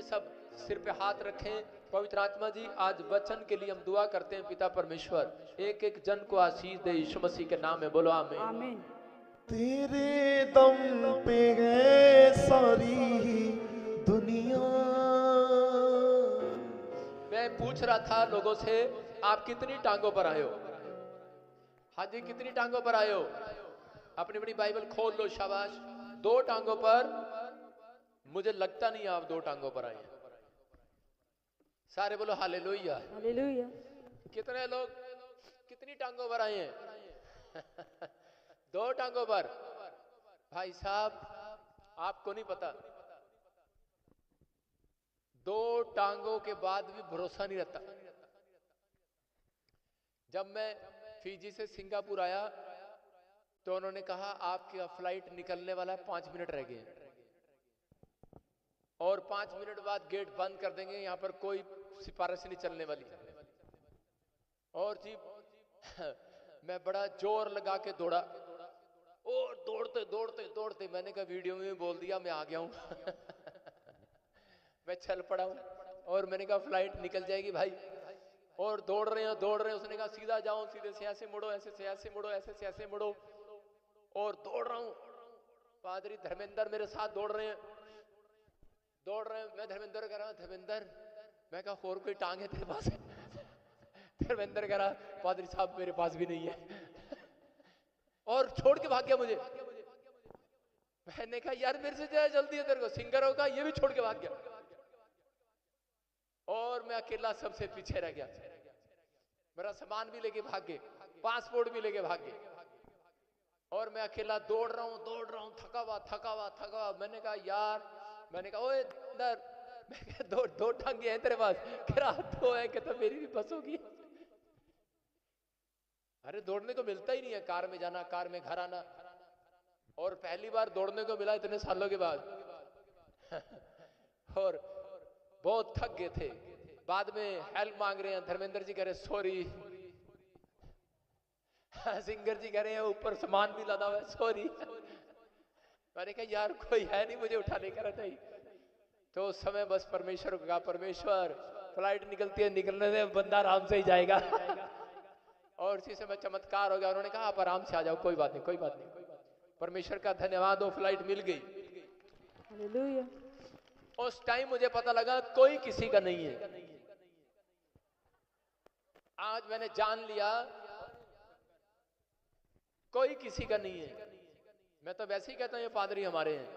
सब सिर पे हाथ रखें। पवित्र आत्मा जी, आज वचन के लिए हम दुआ करते हैं। पिता परमेश्वर, एक एक जन को आशीष दे यीशु मसीह के नाम में, बोलो आमीन। आमीन। तेरे दम पे है सारी दुनिया। मैं पूछ रहा था लोगों से, आप कितनी टांगों पर आए हो? हाँ जी, कितनी टांगों पर आए हो? अपनी बड़ी बाइबल खोल लो, शाबाश। 2 टांगों पर? मुझे लगता नहीं आप 2 टांगों पर आए हैं। सारे बोलो हालेलुया। हालेलुया। कितने लोग कितनी टांगों पर आए हैं? 2 टांगों पर। भाई साहब, आपको नहीं पता, 2 टांगों के बाद भी भरोसा नहीं रहता। जब मैं फिजी से सिंगापुर आया तो उन्होंने कहा आपका फ्लाइट निकलने वाला है, 5 मिनट रह गए और 5 मिनट बाद गेट बंद कर देंगे, यहां पर कोई सिफारिश नहीं चलने वाली। और जी मैं बड़ा जोर लगा के दौड़ा और दौड़ते दौड़ते दौड़ते मैंने कहा वीडियो में बोल दिया मैं आ गया हूं। मैं चल पड़ा हूं और मैंने कहा फ्लाइट निकल जाएगी भाई। और दौड़ रहे हैं। उसने कहा सीधा जाओ, सीधे से ऐसे मुड़ो, ऐसे से ऐसे मुड़ो, ऐसे से ऐसे मुड़ो। और दौड़ रहा हूं। पादरी धर्मेंद्र मेरे साथ दौड़ रहे हैं। मैं धर्मेंद्र कह रहा, धर्मेंद्र, मैं कहा और कोई टांग है तेरे पास? धर्मेंद्र कह रहा, पादरी साहब मेरे पास भी नहीं है। और छोड़ के भाग गया मुझे। मैंने कहा यार मेरे से ज्यादा जल्दी है तेरे को, सिंगर होगा, ये भी छोड़ के भाग गया। और मैं अकेला सबसे पीछे रह गया। मेरा सामान भी लेके भाग गए, पासपोर्ट भी लेके भाग गए। और मैं अकेला दौड़ रहा हूं, थका हुआ। मैंने कहा यार, मैंने कहा ओए अंदर, मैं कहा 2 टांगे हैं तेरे पास? कह रहा 2 है। कहता मेरी भी बस होगी। अरे दौड़ने को मिलता ही नहीं है, कार में जाना, कार में घर आना। और पहली बार दौड़ने को मिला इतने सालों के बाद। और बहुत थक गए थे। बाद में हेल्प मांग रहे हैं, धर्मेंद्र जी कह रहे सॉरी। सिंगर जी कह रहे हैं ऊपर सामान भी लदा हुआ है, सॉरी। मैंने कहा यार कोई है नहीं मुझे उठाने का नहीं। तो उस समय बस परमेश्वर को कहा, परमेश्वर फ्लाइट निकलती है, निकलने से बंदा आराम से ही जाएगा। और इसी समय चमत्कार हो गया। उन्होंने कहा आप आराम से आ जाओ, कोई बात नहीं। परमेश्वर का धन्यवाद हो, फ्लाइट मिल गई। हालेलुया। उस टाइम मुझे पता लगा कोई किसी का नहीं है। आज मैंने जान लिया कोई किसी का नहीं है। मैं तो वैसे ही कहता हूं ये पादरी हमारे हैं।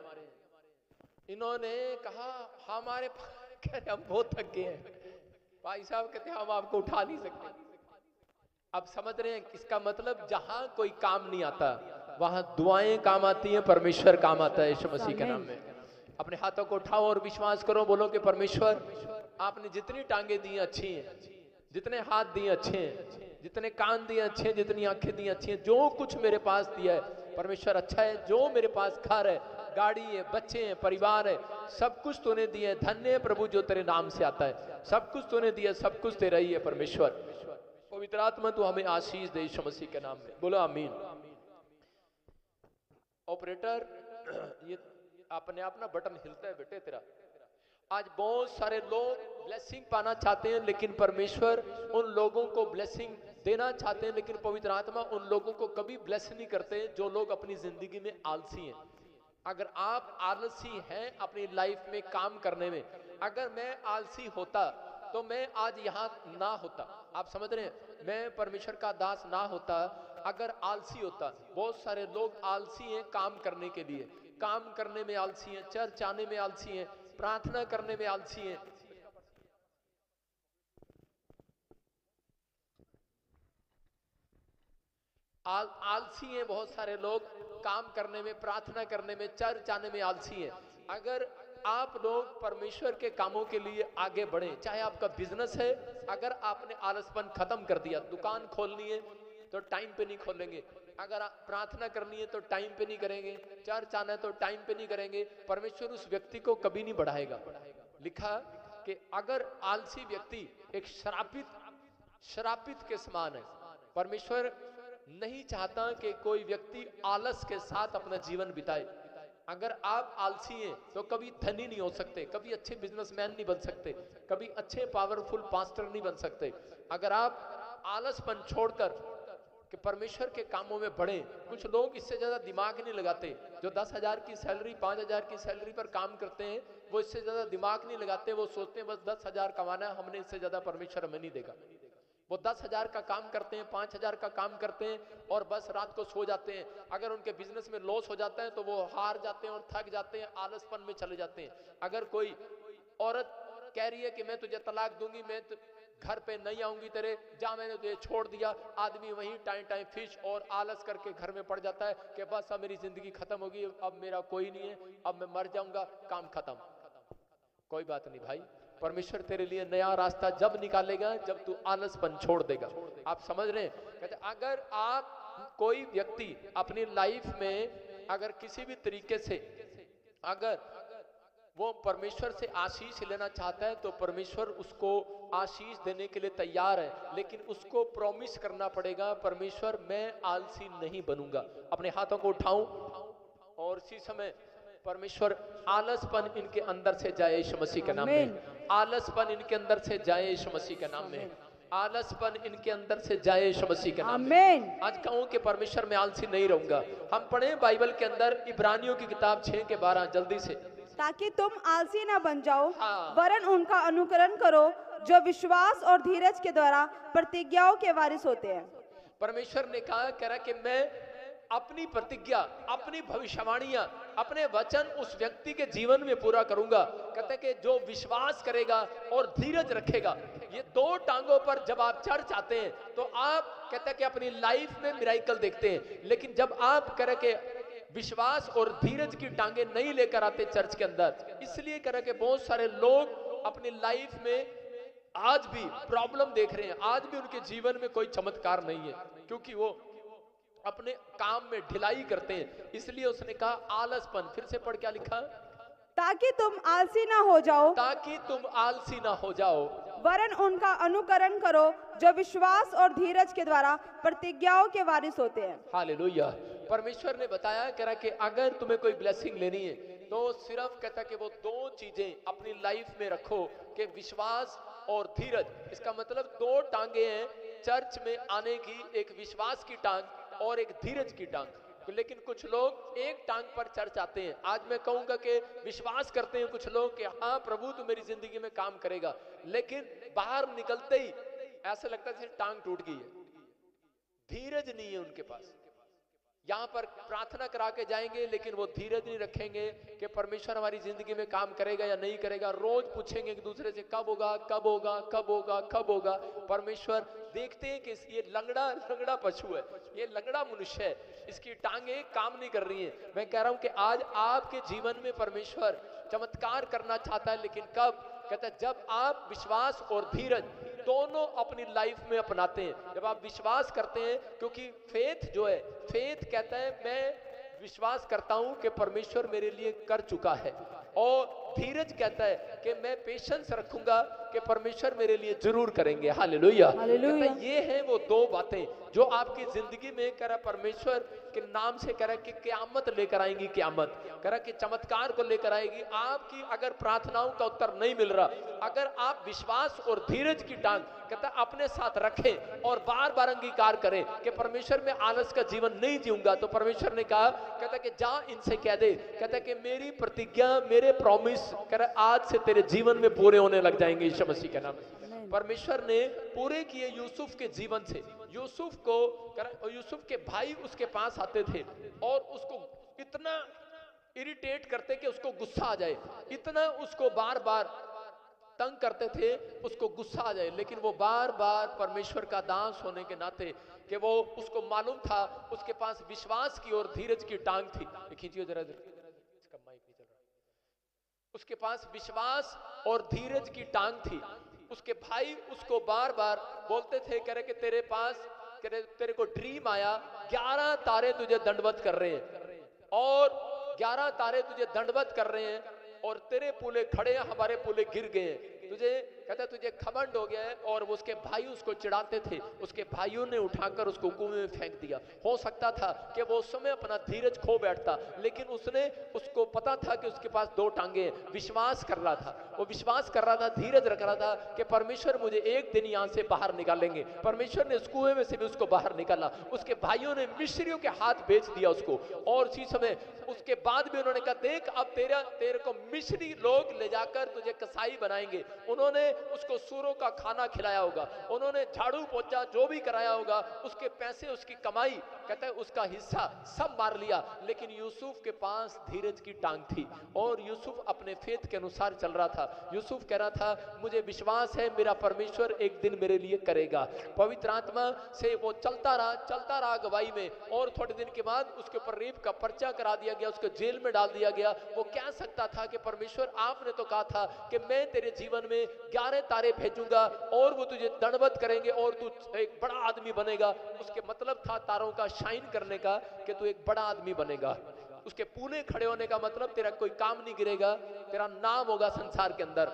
इन्होंने कहा हमारे, हम बहुत थक गए हैं। भाई साहब कहते हम आपको उठा नहीं सकते। अब समझ रहे हैं इसका मतलब, जहां कोई काम नहीं आता वहां दुआएं काम आती हैं, परमेश्वर काम आता है यीशु मसीह के नाम में। अपने हाथों को उठाओ और विश्वास करो, बोलो कि परमेश्वर आपने जितनी टांगे दी अच्छी हैं, जितने हाथ दिए अच्छे हैं, जितने कान दिए अच्छे हैं, जितनी आंखें दी अच्छी हैं, जो कुछ मेरे पास दिया है परमेश्वर अच्छा है। जो मेरे पास घर है, गाड़ी है, बच्चे हैं, परिवार है, सब कुछ तूने दिया है। धन्य है प्रभु जो तेरे नाम से आता है। सब कुछ तूने दिया, सब कुछ तेरा ही है परमेश्वर। पवित्र आत्मा तू हमें आशीष दे यीशु मसीह के नाम में, बोलो आमीन। ऑपरेटर, ये अपने आप ना बटन हिलता है बेटे तेरा। आज बहुत सारे लोग ब्लेसिंग पाना चाहते हैं, लेकिन परमेश्वर उन लोगों को ब्लेसिंग देना चाहते हैं, लेकिन पवित्र आत्मा उन लोगों को कभी ब्लेस नहीं करते जो लोग अपनी जिंदगी में आलसी हैं। अगर आप आलसी हैं अपनी लाइफ में काम करने में, अगर मैं आलसी होता तो मैं आज यहां ना होता। आप समझ रहे हैं, मैं परमेश्वर का दास ना होता अगर आलसी होता। बहुत सारे लोग आलसी हैं काम करने के लिए, काम करने में आलसी हैं, चर्च आने में आलसी हैं, प्रार्थना करने में आलसी हैं। आलसी हैं बहुत सारे लोग काम करने में, प्रार्थना करने में, चर्च आने में आलसी हैं। अगर आप लोग परमेश्वर के कामों के लिए आगे बढ़े, चाहे आपका बिजनेस है, अगर आपने आलसपन खत्म कर दिया, दुकान खोलनी है तो टाइम पे नहीं खोलेंगे, अगर प्रार्थना करनी है तो टाइम पे नहीं करेंगे, चर्च आना है तो टाइम पे नहीं करेंगे, परमेश्वर उस व्यक्ति को कभी नहीं बढ़ाएगा। लिखा कि अगर आलसी व्यक्ति एक श्रापित के समान है। परमेश्वर नहीं चाहता कि कोई व्यक्ति आलस के साथ अपना जीवन बिताए। अगर आप आलसी हैं तो कभी धनी नहीं हो सकते, कभी अच्छे बिजनेसमैन नहीं बन सकते, कभी अच्छे पावरफुल पास्टर नहीं बन सकते। अगर आप आलसपन छोड़कर कि परमेश्वर के कामों में बढ़े। कुछ लोग इससे ज्यादा दिमाग नहीं लगाते, जो 10,000 की सैलरी 5,000 की सैलरी पर काम करते हैं, वो इससे ज्यादा दिमाग नहीं लगाते। वो सोचते हैं बस 10,000 कमाना है, हमने इससे ज्यादा परमेश्वर हमें नहीं देगा। वो 10,000 का काम करते हैं, 5,000 का काम करते हैं और बस रात को सो जाते हैं। अगर उनके बिजनेस में लॉस हो जाता है तो वो हार जाते हैं और थक जाते हैं, आलसपन में चले जाते हैं। अगर कोई औरत कह रही है कि मैं तुझे तलाक दूंगी, मैं घर पे नहीं आऊंगी तेरे, जा मैंने तुझे छोड़ दिया, आदमी वहीं टाइम टाइम फिश और आलस करके घर में पड़ जाता है कि बस अब मेरी जिंदगी खत्म होगी, अब मेरा कोई नहीं है, अब मैं मर जाऊंगा, काम खत्म। कोई बात नहीं भाई, परमेश्वर तेरे लिए नया रास्ता जब निकालेगा जब तू आलसपन छोड़ देगा। आप समझ रहे हैं? कहते अगर आप कोई व्यक्ति अपनी लाइफ में अगर किसी भी तरीके से अगर वो परमेश्वर से आशीष लेना चाहता है तो परमेश्वर उसको आशीष देने के लिए तैयार है, लेकिन उसको प्रॉमिस करना पड़ेगा, परमेश्वर मैं आलसी नहीं बनूंगा। अपने हाथों को उठाऊं और इसी समय परमेश्वर आलसपन इनके अंदर से जाए यीशु मसीह के नाम में। आलसपन इनके अंदर से जाए यीशु मसीह के नाम में। आलसपन इनके अंदर से जाए यीशु मसीह के नाम में। आज कहूं कि परमेश्वर मैं आलसी नहीं रहूंगा। हम पढ़े बाइबल के अंदर इब्रानियों की किताब 6:12 जल्दी से, ताकि तुम आलसी ना बन जाओ, हाँ। वरन उनका अनुकरण करो जो विश्वास और धीरज के द्वारा प्रतिज्ञाओं के वारिस होते हैं। परमेश्वर ने कहा कह रहा कि मैं अपनी प्रतिज्ञा, अपनी भविष्यवाणियां, अपने वचन उस व्यक्ति के जीवन में पूरा करूंगा। कहते कि जो विश्वास करेगा और धीरज रखेगा, ये दो टांगों पर जब आप चढ़ जाते हैं तो आप कहते कि अपनी लाइफ में मिराइकल देखते हैं। लेकिन जब आप कह के विश्वास और धीरज की टांगे नहीं लेकर आते चर्च के अंदर, इसलिए कह के बहुत सारे लोग अपनी लाइफ में आज भी प्रॉब्लम देख रहे हैं, आज भी उनके जीवन में कोई चमत्कार नहीं है, क्योंकि वो अपने काम में ढिलाई करते हैं। इसलिए उसने कहा आलसपन, फिर से पढ़ क्या लिखा, ताकि तुम आलसी ना हो जाओ, ताकि तुम आलसी ना हो जाओ, वरन उनका अनुकरण करो जो विश्वास और धीरज के द्वारा प्रतिज्ञाओं के वारिस होते हैं। हालेलुया। परमेश्वर ने बताया कह रहा कि अगर तुम्हें कोई ब्लेसिंग लेनी है तो सिर्फ कहता कि वो दो चीजें अपनी लाइफ में रखो कि विश्वास और धीरज। इसका मतलब दो टांगे हैं चर्च में आने की, एक विश्वास की टांग और एक धीरज की टांग। लेकिन कुछ लोग एक टांग पर चर्च आते हैं। आज मैं कहूंगा कि विश्वास करते हैं कुछ लोग कि हाँ प्रभु तू मेरी जिंदगी में काम करेगा, लेकिन बाहर निकलते ही ऐसा लगता है जैसे टांग टूट गई है, धीरज नहीं है उनके पास। यहां पर प्रार्थना करा के जाएंगे लेकिन वो धीरज नहीं रखेंगे कि परमेश्वर हमारी जिंदगी में काम करेगा या नहीं करेगा। रोज पूछेंगे एक दूसरे से कब होगा, कब होगा, कब होगा, कब होगा। परमेश्वर देखते हैं कि ये लंगड़ा पशु है, ये लंगड़ा मनुष्य है, इसकी टांगे काम नहीं कर रही हैं। मैं कह रहा हूं कि आज आपके जीवन में परमेश्वर चमत्कार करना चाहता है, लेकिन कब? कहता है जब आप विश्वास और धीरज दोनों अपनी लाइफ में अपनाते हैं। जब आप विश्वास करते हैं, क्योंकि फेथ जो है, फेथ कहता है मैं विश्वास करता हूं कि परमेश्वर मेरे लिए कर चुका है, और धीरज कहता है कि मैं पेशेंस रखूंगा कि परमेश्वर मेरे लिए जरूर करेंगे। हालेलुया। हालेलुया। ये है वो दो बातें जो आपकी जिंदगी में कह रहा परमेश्वर के नाम से कह रहा कि क़यामत लेकर आएंगी, क़यामत कह रहा कि चमत्कार को लेकर आएगी। आपकी अगर प्रार्थनाओं का उत्तर नहीं मिल रहा, अगर आप विश्वास और धीरज की टांग कहता अपने साथ रखें और बार बार अंगीकार करें कि परमेश्वर में आलस का जीवन नहीं जीऊंगा, तो परमेश्वर ने कहा कहता कि जा इनसे कह दे, कहता कि मेरी प्रतिज्ञा, मेरे प्रॉमिस कह रहा आज से तेरे जीवन में पूरे होने लग जाएंगे यीशु मसीह के नाम से। परमेश्वर ने पूरे किए यूसुफ के जीवन से। यूसुफ को यूसुफ के भाई उसके पास आते थे और उसको इतना इरिटेट करते कि उसको गुस्सा आ जाए, इतना उसको बार बार तंग करते थे उसको गुस्सा आ जाए, लेकिन वो बार बार परमेश्वर का दास होने के नाते कि वो उसको मालूम था उसके पास विश्वास की और धीरज की टांग थी। खींचिए जरा, इसका माइक नहीं चल रहा। उसके पास विश्वास और धीरज की टांग थी। उसके भाई उसको बार बार बोलते थे कह रहे कि तेरे पास तेरे को ड्रीम आया, 11 तारे तुझे दंडवत कर रहे हैं और 11 तारे तुझे दंडवत कर रहे हैं और तेरे पुले खड़े हैं, हमारे पुले गिर गए हैं, तुझे कहता तुझे घमंड हो गया है। और वो उसके भाई उसको चिढ़ाते थे, उसके भाइयों ने उठाकर उसको कुएं में फेंक दिया। हो सकता था कि वो उस समय अपना धीरज खो बैठता, लेकिन उसको पता था कि उसके पास दो टांगे हैं। विश्वास कर रहा था, वो विश्वास कर रहा था, धीरज रख रहा था कि परमेश्वर मुझे एक दिन यहाँ से बाहर निकालेंगे। परमेश्वर ने उस कुएं में से भी उसको बाहर निकाला। उसके भाइयों ने मिस्रियों के हाथ बेच दिया उसको, और उसी समय उसके बाद भी उन्होंने कहा देख अब तेरे को मिस्री लोग ले जाकर तुझे कसाई बनाएंगे। उन्होंने उसको सूरों का खाना खिलाया होगा, उन्होंने झाड़ू पोछा जो भी कराया होगा, उसके पैसे उसकी कमाई कहता है उसका हिस्सा सब मार लिया। लेकिन यूसुफ के पास धीरज की टांग थी और यूसुफ अपने फेथ के अनुसार चल रहा था। यूसुफ कह रहा था मुझे विश्वास है मेरा परमेश्वर एक दिन मेरे लिए करेगा। पवित्र आत्मा से वो चलता रहा गवाही में, और थोड़े दिन के बाद उसके ऊपर रेप का पर्चा करा दिया गया, उसको जेल में डाल दिया गया। वो कह सकता था कि परमेश्वर आपने तो कहा था कि मैं तेरे जीवन में 11 तारे भेजूंगा और वो तुझे दंडवत करेंगे और तू एक बड़ा आदमी बनेगा। उसके मतलब था तारों का शाइन करने का कि तू एक बड़ा आदमी बनेगा। उसके पूने खड़े होने का मतलब तेरा कोई काम नहीं गिरेगा, तेरा नाम होगा संसार के अंदर,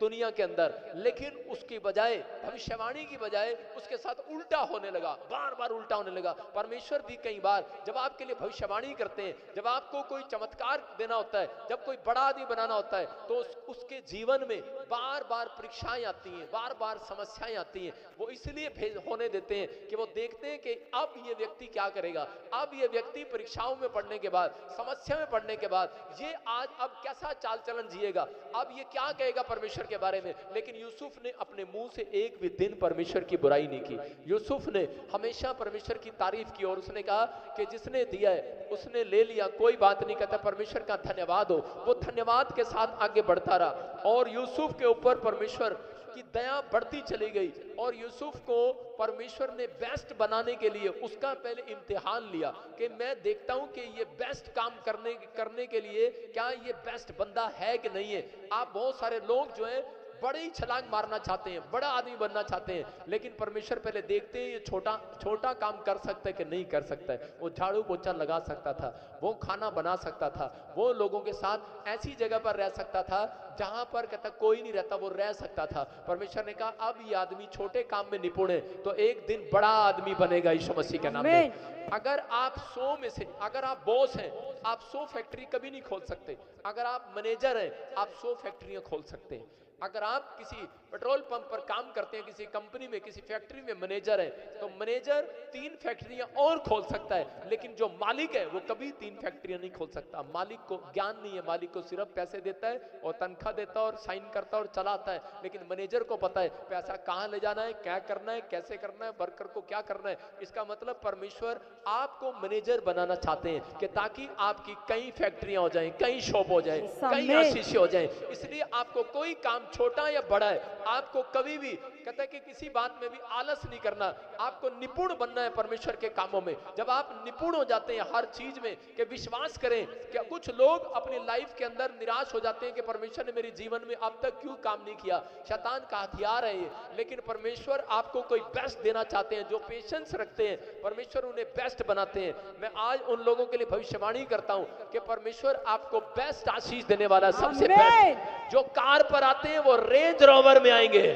दुनिया के अंदर। लेकिन उसकी बजाय भविष्यवाणी की बजाय उसके साथ उल्टा होने लगा, बार बार उल्टा होने लगा। परमेश्वर भी कई बार जब आपके लिए भविष्यवाणी करते हैं, जब आपको कोई चमत्कार देना होता है, जब कोई बड़ा आदमी बनाना होता है, तो उसके जीवन में बार बार परीक्षाएं आती हैं, बार बार समस्याएं आती हैं। वो इसलिए होने देते हैं कि वो देखते हैं कि अब ये व्यक्ति क्या करेगा। अब ये व्यक्ति परीक्षाओं में पढ़ने के बाद, समस्या में पढ़ने के बाद, ये आज अब कैसा चाल चलन जिएगा, अब ये क्या कहेगा परमेश्वर के बारे में। लेकिन यूसुफ ने अपने मुंह से एक भी दिन परमेश्वर की बुराई नहीं की। यूसुफ ने हमेशा परमेश्वर की तारीफ की और उसने कहा कि जिसने दिया है उसने ले लिया, कोई बात नहीं। कहता परमेश्वर का धन्यवाद हो। वो धन्यवाद के साथ आगे बढ़ता रहा और यूसुफ के ऊपर परमेश्वर की दया बढ़ती चली गई। और यूसुफ को परमेश्वर ने बेस्ट बनाने के लिए उसका पहले इम्तिहान लिया कि मैं देखता हूं कि ये बेस्ट काम करने के लिए क्या ये बेस्ट बंदा है कि नहीं है। आप बहुत सारे लोग जो है बड़े ही छलांग मारना चाहते हैं, बड़ा आदमी बनना चाहते हैं, लेकिन परमेश्वर पहले देखते हैं ये छोटा काम कर सकता है कि नहीं कर सकता है। वो झाड़ू पोछा लगा सकता था, वो खाना बना सकता था, वो लोगों के साथ ऐसी जगह पर रह सकता था जहां पर कहता कोई नहीं रहता, वो रह सकता था। परमेश्वर ने कहा अब ये आदमी छोटे काम में निपुण है तो एक दिन बड़ा आदमी बनेगा यीशु मसीह के नाम में। अगर आप 100 में से, अगर आप बॉस हैं, आप 100 फैक्ट्री कभी नहीं खोल सकते। अगर आप मैनेजर हैं, आप 100 फैक्ट्रियां खोल सकते हैं। अगर आप किसी पेट्रोल पंप पर काम करते हैं, किसी कंपनी में, किसी फैक्ट्री में मैनेजर है, तो मैनेजर 3 फैक्ट्रियां और खोल सकता है, लेकिन जो मालिक है वो कभी 3 फैक्ट्रियां नहीं खोल सकता। मालिक को ज्ञान नहीं है, मालिक को सिर्फ पैसे देता है और तनख्वाह देता है और साइन करता है और चलाता है। लेकिन मैनेजर को पता है पैसा कहां ले जाना है, क्या करना है, कैसे करना है, वर्कर को क्या करना है। इसका मतलब परमेश्वर आपको मैनेजर बनाना चाहते हैं कि ताकि आपकी कई फैक्ट्रियां हो जाएं, कई शॉप हो जाए, कई आशीष हो जाए। इसलिए आपको कोई काम छोटा या बड़ा है, आपको कभी भी कहता है कि किसी बात में भी आलस नहीं करना, आपको निपुण बनना है परमेश्वर के कामों में। जब आप निपुण हो जाते हैं हर चीज में, कि विश्वास करें कि कुछ लोग अपनी लाइफ के अंदर निराश हो जाते हैं कि परमेश्वर ने मेरे जीवन में अब तक क्यों काम नहीं किया। शैतान का हथियार है ये, लेकिन परमेश्वर आपको कोई बेस्ट देना चाहते हैं। जो पेशेंस रखते हैं परमेश्वर उन्हें बेस्ट बनाते हैं। मैं आज उन लोगों के लिए भविष्यवाणी करता हूं कि परमेश्वर आपको बेस्ट आशीष देने वाला है, सबसे बेस्ट। जो कार पर आते हैं वो रेंज रोवर में आएंगे।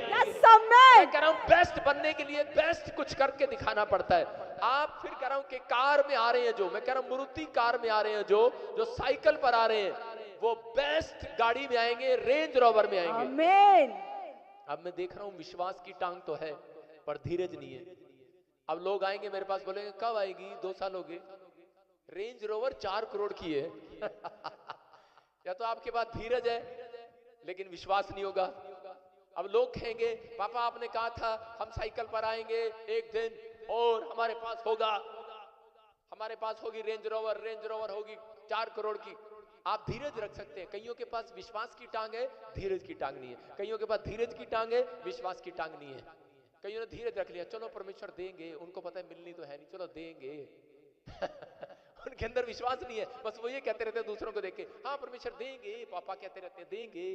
मैं कह रहा हूं बेस्ट बनने के लिए बेस्ट कुछ करके दिखाना पड़ता है। आप फिर कह रहा हूं कि कार में आ रहे हैं, जो मैं कह रहा हूं मारुति कार में आ रहे हैं, जो साइकिल पर आ रहे हैं, वो बेस्ट गाड़ी में आएंगे, रेंज रोवर में आएंगे। आमीन। अब मैं देख रहा हूं विश्वास की टांग तो है पर धीरज नहीं है। अब लोग आएंगे मेरे पास, बोलेंगे कब आएगी, 2 साल हो गए। रेंज रोवर 4 करोड़ की है या तो आपके पास धीरज है लेकिन विश्वास नहीं होगा। अब लोग कहेंगे पापा आपने कहा था हम साइकिल पर आएंगे एक दिन और हमारे पास होगी रेंज रोवर होगी 4 करोड़ की। आप धीरज रख सकते हैं। कईयों के पास विश्वास की टांग है, धीरज की टांग नहीं है। कईयों के पास धीरज की टांग है, विश्वास की टांग नहीं है। कईयों ने धीरज रख लिया, चलो परमेश्वर देंगे, उनको पता है मिलनी तो है नहीं, चलो देंगे उनके अंदर विश्वास नहीं है, बस वो ये कहते रहते हैं दूसरों को देख के, हाँ परमेश्वर देंगे, पापा कहते रहते हैं देंगे।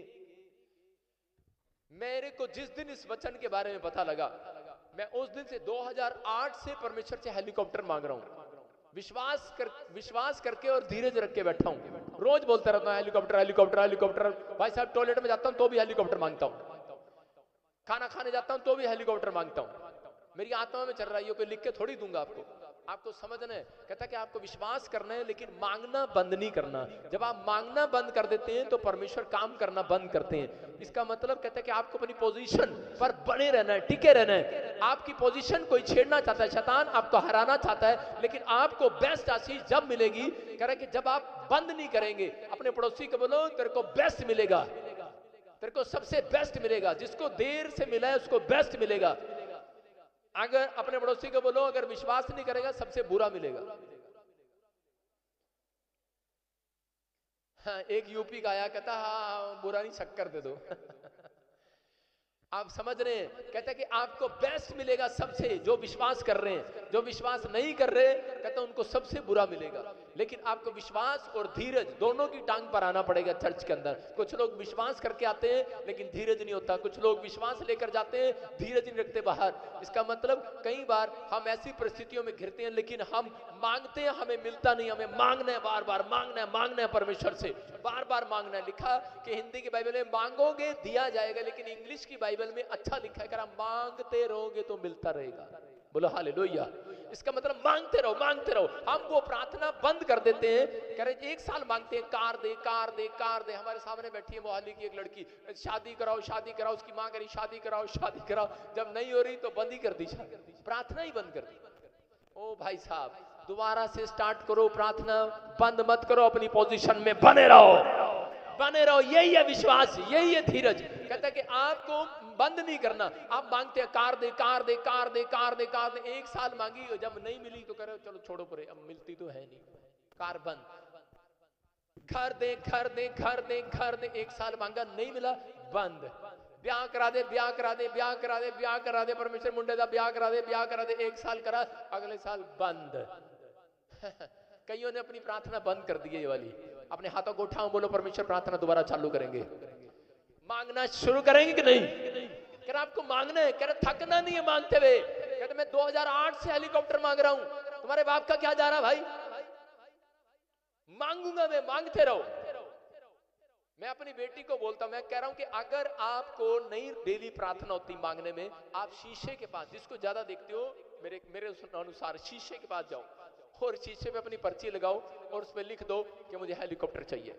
मेरे को जिस दिन इस वचन के बारे में पता लगा, मैं उस दिन से 2008 से परमेश्वर से हेलीकॉप्टर मांग रहा हूं। विश्वास करके और धीरज रख के बैठा हूं। रोज बोलता रहता हूं हेलीकॉप्टर हेलीकॉप्टर हेलीकॉप्टर। भाई साहब टॉयलेट में जाता हूं तो भी हेलीकॉप्टर मांगता हूं। खाना खाने जाता हूं तो भी हेलीकॉप्टर मांगता हूं, मेरी आत्मा में चल रहा है, ये कोई लिख के थोड़ी दूंगा आपको, आपको समझना है। कहता है कि आपको विश्वास करना है लेकिन मांगना बंद नहीं करना। जब आप मांगना बंद कर देते हैं तो परमेश्वर काम करना बंद करते हैं। इसका मतलब कहता है कि आपको अपनी पोजीशन पर बने रहना है, टिके रहना है। आपकी पोजीशन कोई छेड़ना चाहता है, शैतान आपको हराना चाहता है, लेकिन आपको बेस्ट आशीष जब मिलेगी, कह रहा है कि जब आप बंद नहीं करेंगे। अपने पड़ोसी को बोलो तेरे को बेस्ट मिलेगा, तेरे को सबसे बेस्ट मिलेगा, जिसको देर से मिला है उसको बेस्ट मिलेगा। अगर अपने पड़ोसी को बोलो अगर विश्वास नहीं करेगा सबसे बुरा मिलेगा। हाँ, एक यूपी का आया, कहता हाँ बुरा नहीं शक्कर दे दो। आप समझ रहे हैं, कहता है कि आपको बेस्ट मिलेगा सबसे, जो विश्वास कर रहे हैं। जो विश्वास नहीं कर रहे, कहता है उनको सबसे बुरा मिलेगा। लेकिन आपको विश्वास और धीरज दोनों की टांग पर आना पड़ेगा चर्च के अंदर। कुछ लोग विश्वास करके आते हैं लेकिन धीरज नहीं होता, कुछ लोग विश्वास लेकर जाते हैं, धीरज नहीं रखते बाहर। इसका मतलब कई बार हम ऐसी परिस्थितियों में घिरते हैं लेकिन हम मांगते हैं, हमें मिलता नहीं। हमें मांगना है, बार बार मांगना है, मांगना है परमेश्वर से, बार बार मांगना है। लिखा कि हिंदी की बाइबल में मांगोगे दिया जाएगा, लेकिन इंग्लिश की बाइबल में अच्छा लिखा है कि मांगते रहोगे तो मिलता रहेगा। बोलो हालेलुया। इसका मतलब मांगते रहो, मांगते रहो। हम वो प्रार्थना बंद कर देते हैं, कह रहे एक साल मांगते हैं कार दे, कार दे, कार दे। हमारे सामने बैठी है मोहाली की एक लड़की, शादी कराओ, शादी कराओ, उसकी मां करी शादी कराओ, शादी कराओ। जब नहीं हो रही तो बंद ही कर दी, प्रार्थना ही बंद कर दी। ओ भाई साहब, दोबारा से स्टार्ट करो, प्रार्थना बंद मत करो, अपनी पोजीशन में बने रहो, बने रहो। यही है विश्वास, यही है धीरज। कहता है कि आपको बंद नहीं करना। आप मांगते हैं कार दे, कार दे, कार दे, कार दे, कार दे। एक साल मांगी, जब नहीं मिली तो करो चलो छोड़ो परे, अब मिलती तो है नहीं, कार बंद। घर दे, घर दे, घर दे, घर दे। एक साल मांगा, नहीं मिला, बंद। ब्याह करा दे, ब्याह करा दे, ब्याह करा दे, ब्याह करा दे, परमेश्वर मुंडे दा ब्याह करा दे, ब्याह करा दे। एक साल करा, अगले साल बंद। कईयों ने अपनी प्रार्थना बंद कर दी है ये वाली। अपने हाथों को उठाओ, बोलो परमेश्वर प्रार्थना दोबारा चालू करेंगे, मांगना शुरू करेंगे कि नहीं। कह रहा आपको मांगना है, कह रहा थकना नहीं है मांगते हुए। कहते मैं 2008 से हेलीकॉप्टर मांग रहा हूं, तुम्हारे बाप का क्या जा रहा भाई। मांगूंगा मैं, मांगते रहो। मैं अपनी बेटी को बोलता हूं, मैं कह रहा हूं कि अगर आपको नई डेली प्रार्थना होती मांगने में, आप शीशे के पास, जिसको ज्यादा देखते हो मेरे अनुसार शीशे के पास जाओ और शीशे पे अपनी पर्ची लगाओ और उसमें लिख दो कि मुझे हेलीकॉप्टर चाहिए,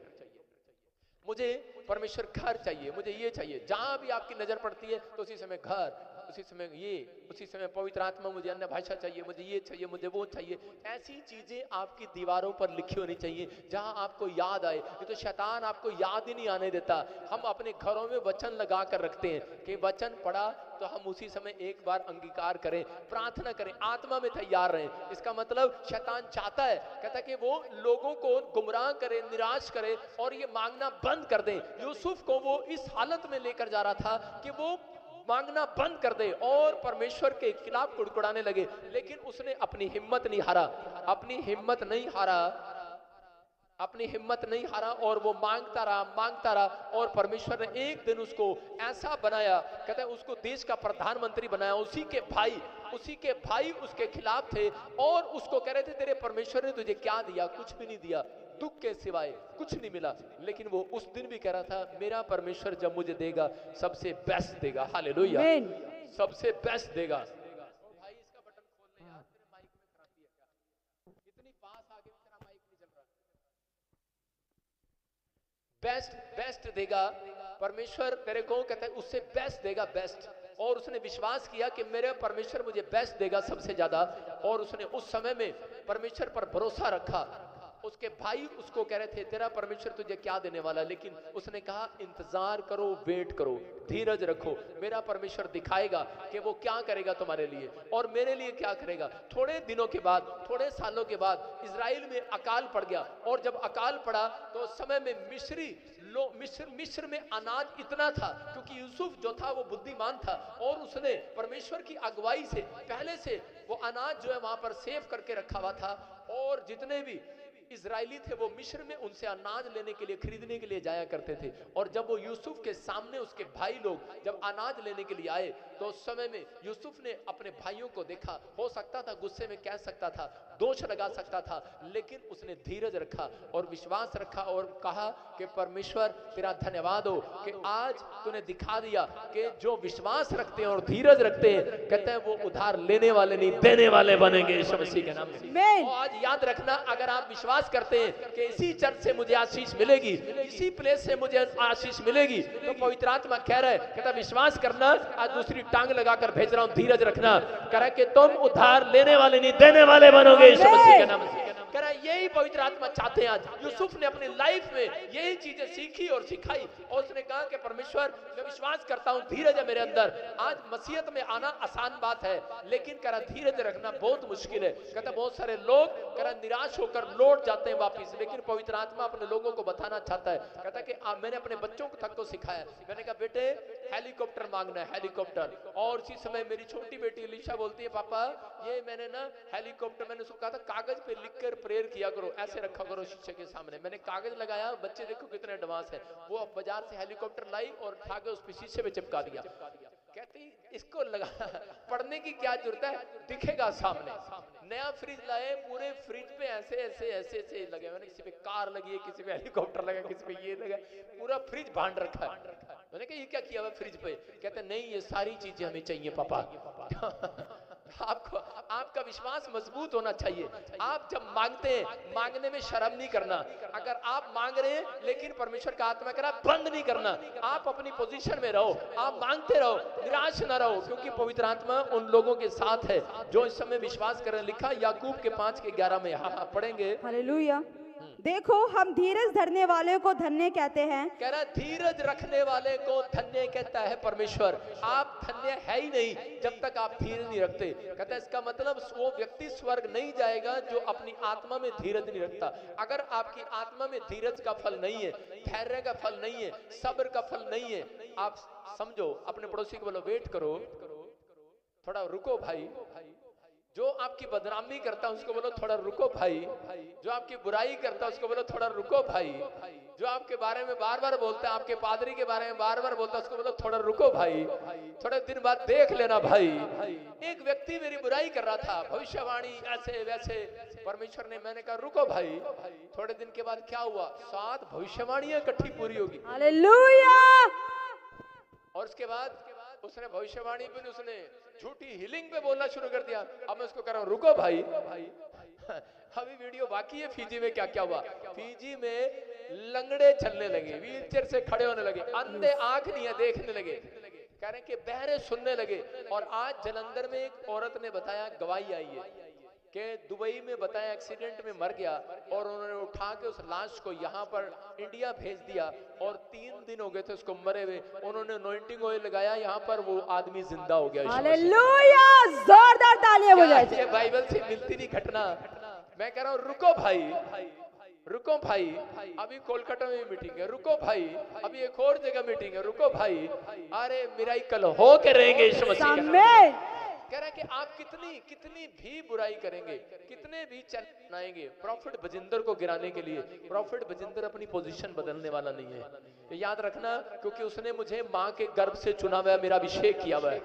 मुझे परमेश्वर घर चाहिए, मुझे ये चाहिए। जहां भी आपकी नजर पड़ती है तो उसी समय घर, उसी समय ये, उसी समय पवित्र आत्मा, मुझे अन्य भाषा चाहिए, मुझे ये चाहिए, मुझे वो चाहिए। ऐसी चीजें आपकी दीवारों पर लिखी होनी चाहिए जहां आपको याद आए। ये तो शैतान आपको याद ही नहीं आने देता। हम अपने घरों में वचन लगा कर रखते हैं कि वचन पढ़ा तो हम उसी समय एक बार अंगीकार करें, प्रार्थना करें, आत्मा में तैयार रहें। इसका मतलब शैतान चाहता है, कहता है कि वो लोगों को गुमराह करे, निराश करे और ये मांगना बंद कर दे। यूसुफ को वो इस हालत में लेकर जा रहा था कि वो मांगना बंद कर दे और परमेश्वर के खिलाफ कुड़कुड़ाने लगे, लेकिन उसने अपनी हिम्मत नहीं हारा, अपनी हिम्मत नहीं हारा, अपनी हिम्मत नहीं हारा और वो मांगता रहा, मांगता रहा। और परमेश्वर ने एक दिन उसको ऐसा बनाया, कहते हैं उसको देश का प्रधानमंत्री बनाया। उसी के भाई उसके खिलाफ थे और उसको कह रहे थे तेरे परमेश्वर ने तुझे क्या दिया, कुछ भी नहीं दिया, दुख के सिवाय कुछ नहीं मिला। लेकिन वो उस दिन भी कह रहा था मेरा परमेश्वर जब मुझे देगा सबसे बेस्ट देगा। हालेलुया, सबसे बेस्ट देगा। भाई इसका बटन खोल ले यार, तेरे माइक में खराबी है क्या, इतनी पास आके भी तेरा माइक नहीं चल रहा। बेस्ट देगा परमेश्वर तेरे को, कहता है उससे बेस्ट देगा, बेस्ट। और उसने विश्वास किया कि मेरे परमेश्वर मुझे बेस्ट देगा सबसे ज्यादा। और उसने उस समय में परमेश्वर पर भरोसा रखा। उसके भाई उसको कह रहे थे तेरा परमेश्वर तुझे क्या देने वाला, लेकिन उसने कहा इंतजार करो, वेट करो, धीरज रखो, मेरा परमेश्वर दिखाएगा कि वो क्या करेगा तुम्हारे लिए और मेरे लिए क्या करेगा। थोड़े दिनों के बाद, थोड़े सालों के बाद इजराइल में अकाल पड़ गया। और जब अकाल पड़ा तो उस समय में मिस्र में अनाज इतना था, क्योंकि यूसुफ जो था वो बुद्धिमान था और उसने परमेश्वर की अगुवाई से पहले से वो अनाज जो है वहां पर सेव करके रखा हुआ था। और जितने भी इजरायली थे वो मिस्र में उनसे अनाज लेने के लिए, खरीदने के लिए जाया करते थे। और जब वो यूसुफ के सामने उसके भाई लोग जब अनाज लेने के लिए आए तो उस समय में यूसुफ ने अपने भाइयों को देखा। हो सकता था गुस्से में कह सकता था दोष लगा सकता था, लेकिन उसने धीरज रखा और विश्वास रखा और कहा कि परमेश्वर तेरा धन्यवाद हो कि आज तूने दिखा दिया कि जो विश्वास रखते हैं और धीरज रखते हैं, कहते हैं वो उधार लेने वाले नहीं देने वाले बनेंगे यीशु मसीह के नाम में। आमीन। और आज याद रखना, अगर आप विश्वास करते हैं कि इसी चर्च से मुझे आशीष मिलेगी, इसी प्लेस से मुझे आशीष मिलेगी, तो पवित्र आत्मा कह रहा है, कहता विश्वास करना, आज दूसरी टांग लगाकर भेज रहा हूं, धीरज रखना, कह रहा है कि तुम उधार लेने वाले नहीं देने वाले बनोगे यीशु मसीह के नाम से। कह रहा है यही पवित्र आत्मा चाहते हैं। आज यूसुफ ने अपनी लाइफ में यही चीजें सीखी और सिखाई और उसने कहा कि परमेश्वर मैं विश्वास करता हूं, धीरज है मेरे अंदर। आज मसीहत में आना आसान बात है, लेकिन कह रहा धीरज रखना बहुत मुश्किल है। कहता बहुत सारे लोग कह रहा निराश होकर लौट जाते हैं वापिस, लेकिन पवित्र आत्मा अपने लोगों को बताना चाहता है। कहता कि मैंने अपने बच्चों को तक को सिखाया, मैंने कहा बेटे हेलीकॉप्टर मांगना है, हेलीकॉप्टर। और उसी समय मेरी छोटी बेटी अलीशा बोलती है पापा ये मैंने ना हेलीकॉप्टर, मैंने उसको कहा था कागज पे लिखकर प्रेयर किया करो, ऐसे रखा करो शीशे के सामने। मैंने कागज लगाया, बच्चे देखो कितने एडवांस है, वो बाजार से हेलीकॉप्टर लाई और उठा के उस पे शीशे पे चिपका दिया। कहती इसको लगा पढ़ने की क्या जरूरत है, दिखेगा सामने। नया फ्रिज लाए, पूरे फ्रिज पे ऐसे ऐसे ऐसे ऐसे लगे, मैंने किसी पे कार लगी है, किसी पे हेलीकॉप्टर लगा, किसी पे ये लगा, पूरा फ्रिज भांड रखा है। मैंने कहा ये क्या किया हुआ फ्रिज पे? कहते नहीं ये सारी चीजें हमें चाहिए पापा। आपको आपका विश्वास मजबूत होना चाहिए। आप जब मांगते हैं, मांगने में शर्म नहीं करना। अगर आप मांग रहे हैं लेकिन परमेश्वर का आत्मा कह रहा है बंद नहीं करना, आप अपनी पोजीशन में रहो, आप मांगते रहो, निराश ना रहो, क्योंकि पवित्र आत्मा उन लोगों के साथ है जो इस समय विश्वास कर रहे हैं। लिखा याकूब के 5:11 में, हाँ पढ़ेंगे। हालेलुया। देखो हम धीरज धरने वाले को धन्य कहते हैं। कह रहा धीरज रखने वाले को धन्य कहता है परमेश्वर। आप धन्य है ही नहीं जब तक आप धीरज नहीं रखते। कहता है इसका मतलब वो व्यक्ति स्वर्ग नहीं जाएगा जो अपनी आत्मा में धीरज नहीं रखता। अगर आपकी आत्मा में धीरज का फल नहीं है, धैर्य का फल नहीं है, सब्र का फल नहीं है, आप समझो, अपने पड़ोसी को बोलो वेट करो, थोड़ा रुको भाई। जो आपकी बदनामी करता है उसको बोलो थोड़ा रुको भाई। जो आपकी बुराई करता है उसको बोलो थोड़ा रुको भाई। जो आपके बारे में बार बार बोलता है, आपके पादरी के बारे में बार बार बोलता है, उसको बोलो थोड़ा रुको भाई, थोड़े दिन बाद देख लेना भाई। एक व्यक्ति मेरी बुराई कर रहा था, भविष्यवाणी ऐसे वैसे, परमेश्वर ने, मैंने कहा रुको भाई। थोड़े दिन के बाद क्या हुआ, 7 भविष्यवाणियां इकट्ठी पूरी होगी। हालेलुया। और उसके बाद उसने भविष्यवाणी पे उसने झूठी हीलिंग पे बोलना शुरू कर दिया। अब मैं उसको कह रहा हूं रुको भाई। अभी वीडियो बाकी है। फीजी में क्या क्या हुआ, फीजी में लंगड़े चलने लगे, व्हीलचेयर से खड़े होने लगे, अंधे आंख नहीं है देखने लगे, कह रहे कि बहरे सुनने लगे। और आज जलंधर में एक औरत ने बताया, गवाही आई है कि दुबई में बताया एक्सीडेंट में मर गया और उन्होंने उठा के उस लाश को यहाँ पर इंडिया भेज दिया और 3 दिन हो गए थे उसको मरे हुए। उन्होंने अनॉइंटिंग ऑयल लगाया, यहाँ पर वो आदमी जिंदा हो गया। हालेलुया। जोरदार तालियां बजाएं। ये बाइबल से मिलती नहीं घटना। मैं कह रहा हूँ रुको भाई, रुको भाई, अभी कोलकाता में मीटिंग है, रुको भाई, अभी एक और जगह मीटिंग है, रुको भाई। अरे मिराकल हो के रहेंगे यीशु मसीह के नाम। कह रहा है कि आप कितनी भी बुराई करेंगे, कितने भी चलाएंगे प्रॉफिट बजिंदर को गिराने के लिए, प्रॉफिट बजिंदर अपनी पोजीशन बदलने वाला नहीं है। तो याद रखना, क्योंकि उसने मुझे माँ के गर्भ से चुना हुआ है, मेरा अभिषेक किया हुआ है,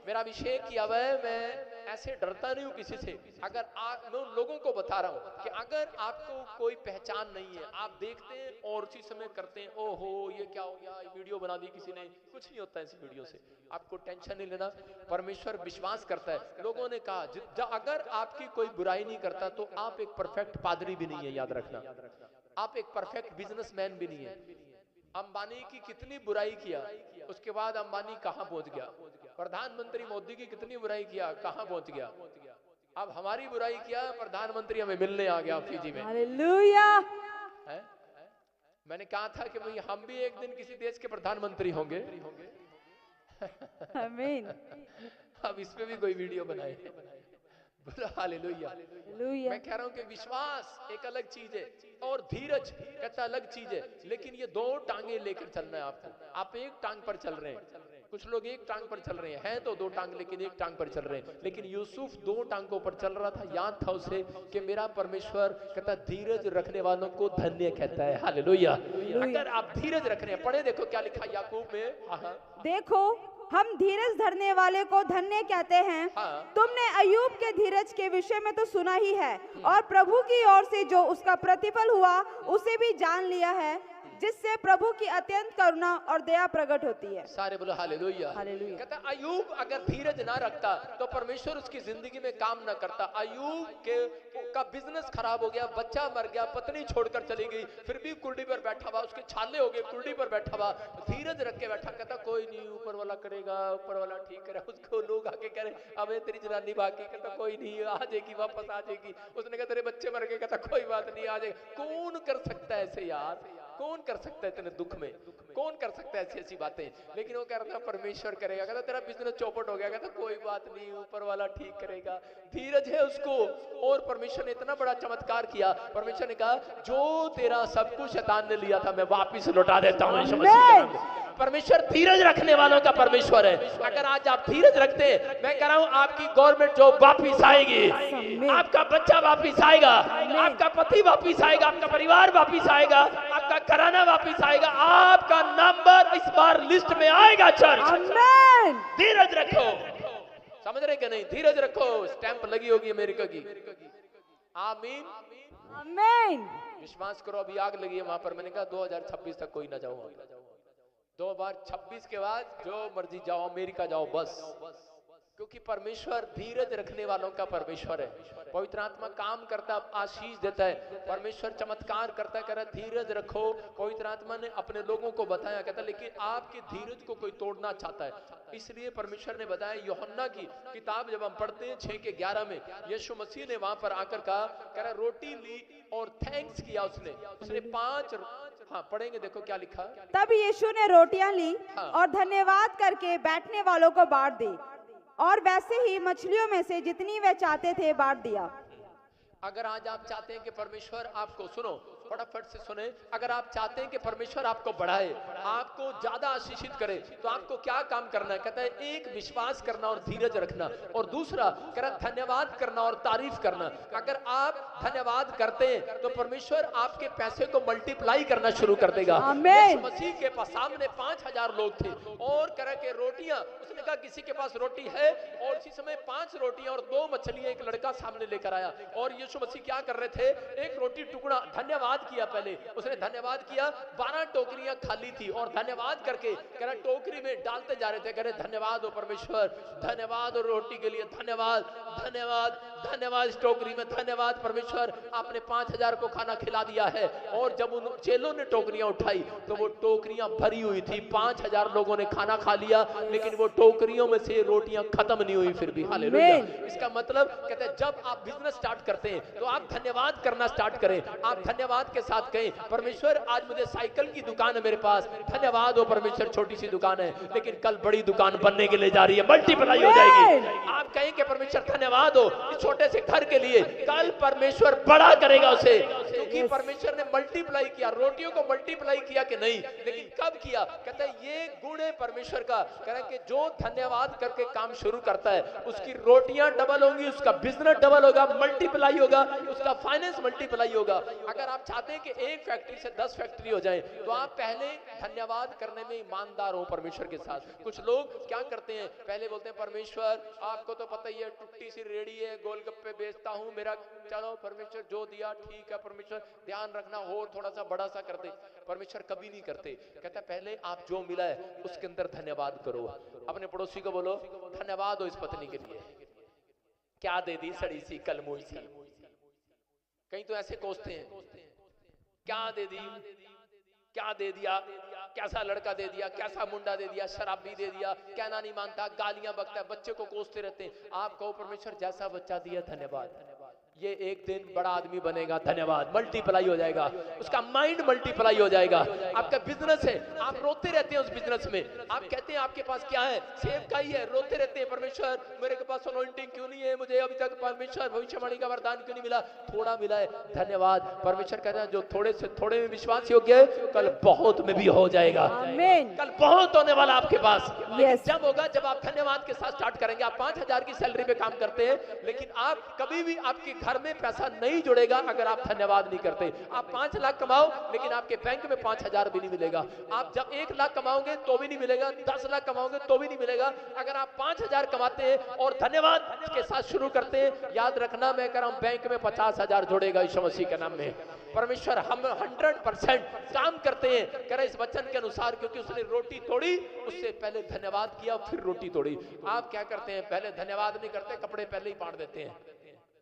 मेरा अभिषेक किया हुआ है। मैं ऐसे डरता नहीं हूं किसी से। अगर मैं उन लोगों को बता रहा हूं कि अगर आपको कोई पहचान नहीं है, आप देखते हैं और उसी समय करते हैं, ओहो ये क्या हो गया, वीडियो बना दी किसी ने, कुछ नहीं होता है इस वीडियो से। आपको टेंशन नहीं लेना, परमेश्वर विश्वास करता है। लोगों ने कहा अगर आपकी कोई बुराई नहीं करता तो आप एक परफेक्ट पादरी भी नहीं है, याद रखना, आप एक परफेक्ट बिजनेसमैन भी नहीं है। अंबानी की कितनी बुराई किया, उसके बाद अंबानी कहां पहुंच गया। प्रधानमंत्री मोदी की कितनी बुराई किया, कहां पहुंच गया। अब हमारी बुराई किया, प्रधानमंत्री हमें मिलने आ गया फीजी में। हालेलुया। मैंने कहा था कि भाई हम भी एक दिन किसी देश के प्रधानमंत्री होंगे। आमीन। अब इस पे भी कोई वीडियो बनाए, बोलो हालेलुया। मैं कह रहा हूं कि विश्वास एक अलग चीज है और धीरज कहता अलग चीज है, लेकिन ये 2 टांगे लेकर चलना है आपको। आप एक टांग पर चल रहे हैं, कुछ लोग एक टांग पर चल रहे हैं तो 2 टांग लेकिन एक टांग पर चल रहे हैं। लेकिन यूसुफ 2 टांगों पर चल रहा था। याद था उसे कि मेरा परमेश्वर कहता धीरज रखने वालों को धन्य कहता है। हालेलुया। अगर आप धीरज रख रहे हैं, पढ़े देखो क्या लिखा याकूब में। देखो हम धीरज धरने वाले को धन्य कहते हैं। हाँ। तुमने अय्यूब के धीरज के विषय में तो सुना ही है, और प्रभु की ओर से जो उसका प्रतिफल हुआ उसे भी जान लिया है, जिससे प्रभु की अत्यंत करुणा और दया प्रकट होती है। सारे बोलो हालेलुया। हालेलुया। कहता अय्यूब अगर धीरज ना रखता तो परमेश्वर उसकी जिंदगी में काम ना करता। अय्यूब के का बिजनेस खराब हो गया, बच्चा मर गया, पत्नी छोड़कर चली गई, फिर भी कुर्डी पर बैठा हुआ, उसके छाले हो गए, कुर्डी पर बैठा हुआ, धीरज रख के बैठा। कहता कोई नहीं, ऊपर वाला करेगा, ऊपर वाला ठीक करे। उसको लोग आके कह रहे अबे तेरी जनानी बाकी, कहता कोई नहीं, आ जाएगी, वापस आ जाएगी। उसने कहा तेरे बच्चे मर गए, कहता कोई बात नहीं, आ जाएगा। कौन कर सकता है ऐसे यार, कौन कर सकता है इतने दुख में, कौन कर सकता है ऐसी ऐसी बातें। लेकिन वो कह रहा था परमेश्वर करेगा। कहता तेरा बिजनेस चौपट हो गया, कहता कोई बात नहीं, ऊपर वाला ठीक करेगा। धीरज है उसको। और परमेश्वर ने इतना बड़ा चमत्कार किया। परमेश्वर ने कहा जो तेरा सब कुछ शैतान ने लिया था मैं वापिस लौटा देता हूं यीशु मसीह के नाम में। परमेश्वर धीरज रखने वालों का परमेश्वर है। अगर आज आप धीरज रखते हैं, मैं कह रहा हूं आपकी गवर्नमेंट जॉब वापिस आएगी, आपका बच्चा वापिस आएगा, आपका पति वापिस आएगा, आपका परिवार वापिस आएगा, आपका घराना वापिस आएगा, आपका नंबर इस बार लिस्ट में आएगा। चर्च आमीन। धीरज रखो, समझ रहे कि नहीं? धीरज रखो, स्टैंप लगी होगी अमेरिका की। आमीन आमीन। विश्वास करो, अभी आग लगी है वहां पर। मैंने कहा 2026 तक कोई ना जाओ, 2026 के बाद जो मर्जी जाओ, अमेरिका जाओ बस, क्योंकि परमेश्वर धीरज रखने वालों का परमेश्वर है। पवित्र आत्मा काम करता, आशीष देता है, परमेश्वर चमत्कार करता, कह रहा धीरज रखो। पवित्र आत्मा ने अपने लोगों को बताया, कहता लेकिन आपके धीरज को कोई तोड़ना चाहता है। इसलिए परमेश्वर ने बताया, यूहन्ना की किताब जब हम पढ़ते हैं 6:11 में, यीशु मसीह ने वहां पर आकर कहा, कह रहा रोटी ली और थैंक्स किया उसने 5, हाँ पढ़ेंगे, देखो क्या लिखा। तब यीशु ने रोटियां ली हाँ। और धन्यवाद करके बैठने वालों को बांट दी, और वैसे ही मछलियों में से जितनी वे चाहते थे बांट दिया। अगर आज आप चाहते हैं कि परमेश्वर आपको, सुनो फटाफट से सुने, अगर आप चाहते हैं कि परमेश्वर आपको बढ़ाए, आपको ज्यादा आशीषित करे, तो आपको क्या काम करना है? कहता है एक, विश्वास करना और धीरज रखना, और दूसरा कह रहा धन्यवाद करना और तारीफ करना। अगर आप धन्यवाद करते हैं तो परमेश्वर आपके पैसे को मल्टीप्लाई करना शुरू कर देगा। यीशु मसीह के सामने 5000 लोग थे और कह के रोटियां, उसने कहा किसी के पास रोटी है, और इसी समय 5 रोटियां और 2 मछलियां एक लड़का सामने लेकर आया। और यीशु मसीह क्या कर रहे थे? एक रोटी टुकड़ा धन्यवाद किया, पहले उसने धन्यवाद किया, 12 टोकरियां खाली थी, और धन्यवाद करके कह रहा टोकरी में डालते जा रहे थे, कह रहे धन्यवाद हो परमेश्वर, धन्यवाद और रोटी के लिए धन्यवाद, धन्यवाद, धन्यवाद इस टोकरी में, धन्यवाद परमेश्वर आपने 5000 को खाना खिला दिया है। और जब उन चेलों ने टोकरियां उठाई तो वो टोकरियां भरी हुई थी, 5000 लोगों ने खाना खा लिया, लेकिन वो टोकरियों में से रोटियां खत्म नहीं हुई फिर भी। हालेलुया। इसका मतलब कहते हैं जब आप बिजनेस स्टार्ट करते हैं तो आप धन्यवाद करना स्टार्ट करें, आप धन्यवाद के साथ कहें परमेश्वर आज मुझे साइकिल की दुकान है मेरे पास, धन्यवाद हो परमेश्वर छोटी सी दुकान है, लेकिन कल बड़ी दुकान बनने के लिए जा रही है, मल्टीप्लाई हो जाएगी। आप कहें कि परमेश्वर धन्यवाद हो इस छोटे से घर के लिए, कल परमेश्वर बड़ा करेगा उसे, क्योंकि परमेश्वर ने मल्टीप्लाई किया, रोटियों को मल्टीप्लाई किया कि नहीं, लेकिन कब किया? कहता है ये गुण है परमेश्वर का। कह रहा है कि जो धन्यवाद करके काम शुरू करता है उसकी रोटियां डबल होंगी, उसका बिजनेस डबल होगा, मल्टीप्लाई होगा, उसका फाइनेंस मल्टीप्लाई होगा। अगर आप चाहते हैं कि एक फैक्ट्री से 10 फैक्ट्री हो जाए तो आप पहले धन्यवाद करने में ईमानदार हो परमेश्वर के साथ। कुछ लोग क्या करते हैं, पहले बोलते हैं परमेश्वर आपको तो पता ही है टुट्टी सी रेडी है, गोलगप्पे बेचता हूं, मेरा चलो परमेश्वर जो दिया ठीक है, परमेश्वर ध्यान रखना और थोड़ा सा बड़ा सा कर दे। परमेश्वर कभी नहीं करते, कहता पहले आप जो मिला है उसके अंदर धन्यवाद करो। अपने पड़ोसी को बोलो धन्यवाद हो इस पत्नी के लिए, क्या दे दी सड़ी सी कलमुई सी। कहीं तो ऐसे कोसते हैं, क्या दे दी, क्या दे दिया, कैसा लड़का दे दिया, कैसा मुंडा दे दिया, शराबी दे दिया, कहना नहीं मानता, गालियां बकता है, बच्चे को कोसते रहते हैं। आप कहो परमेश्वर जैसा बच्चा दिया धन्यवाद, ये एक दिन बड़ा आदमी बनेगा, धन्यवाद, मल्टीप्लाई हो जाएगा, उसका माइंड मल्टीप्लाई हो जाएगा। आपका बिजनेस है, आप रोते रहते हैं उस बिजनेस में, आप कहते हैं आपके पास क्या है, सेब का ही है, रोते रहते हैं परमेश्वर मेरे के पास अनॉइंटिंग क्यों नहीं है, मुझे अभी तक परमेश्वर भविष्यवाणी का वरदान क्यों नहीं मिला, थोड़ा मिला है, धन्यवाद। परमेश्वर कहता है जो थोड़े से थोड़े में विश्वास योग्य है कल बहुत में भी हो जाएगा, आमीन। कल बहुत होने वाला आपके पास। जब होगा जब आप धन्यवाद के साथ स्टार्ट करेंगे। आप 5000 की सैलरी पे काम करते हैं, लेकिन आप कभी भी आपके घर में पैसा नहीं जुड़ेगा अगर आप धन्यवाद नहीं करते। आप 5 लाख कमाओ लेकिन आपके बैंक में 5,000 भी नहीं मिलेगा। आप जब 1 लाख कमाओगे तो भी नहीं मिलेगा, 10 लाख कमाओगे तो भी नहीं मिलेगा। अगर आप 5,000 कमाते हैं और धन्यवाद के साथ शुरू करते हैं, याद रखना मैं कह रहा हूं बैंक में 50,000 जुड़ेगा यीशु मसीह के नाम में। परमेश्वर हम 100% काम करते हैं करें इस वचन के अनुसार, क्योंकि उसने रोटी तोड़ी, उससे पहले धन्यवाद किया फिर रोटी तोड़ी। आप क्या करते हैं? पहले धन्यवाद नहीं करते, कपड़े पहले ही फाड़ देते हैं।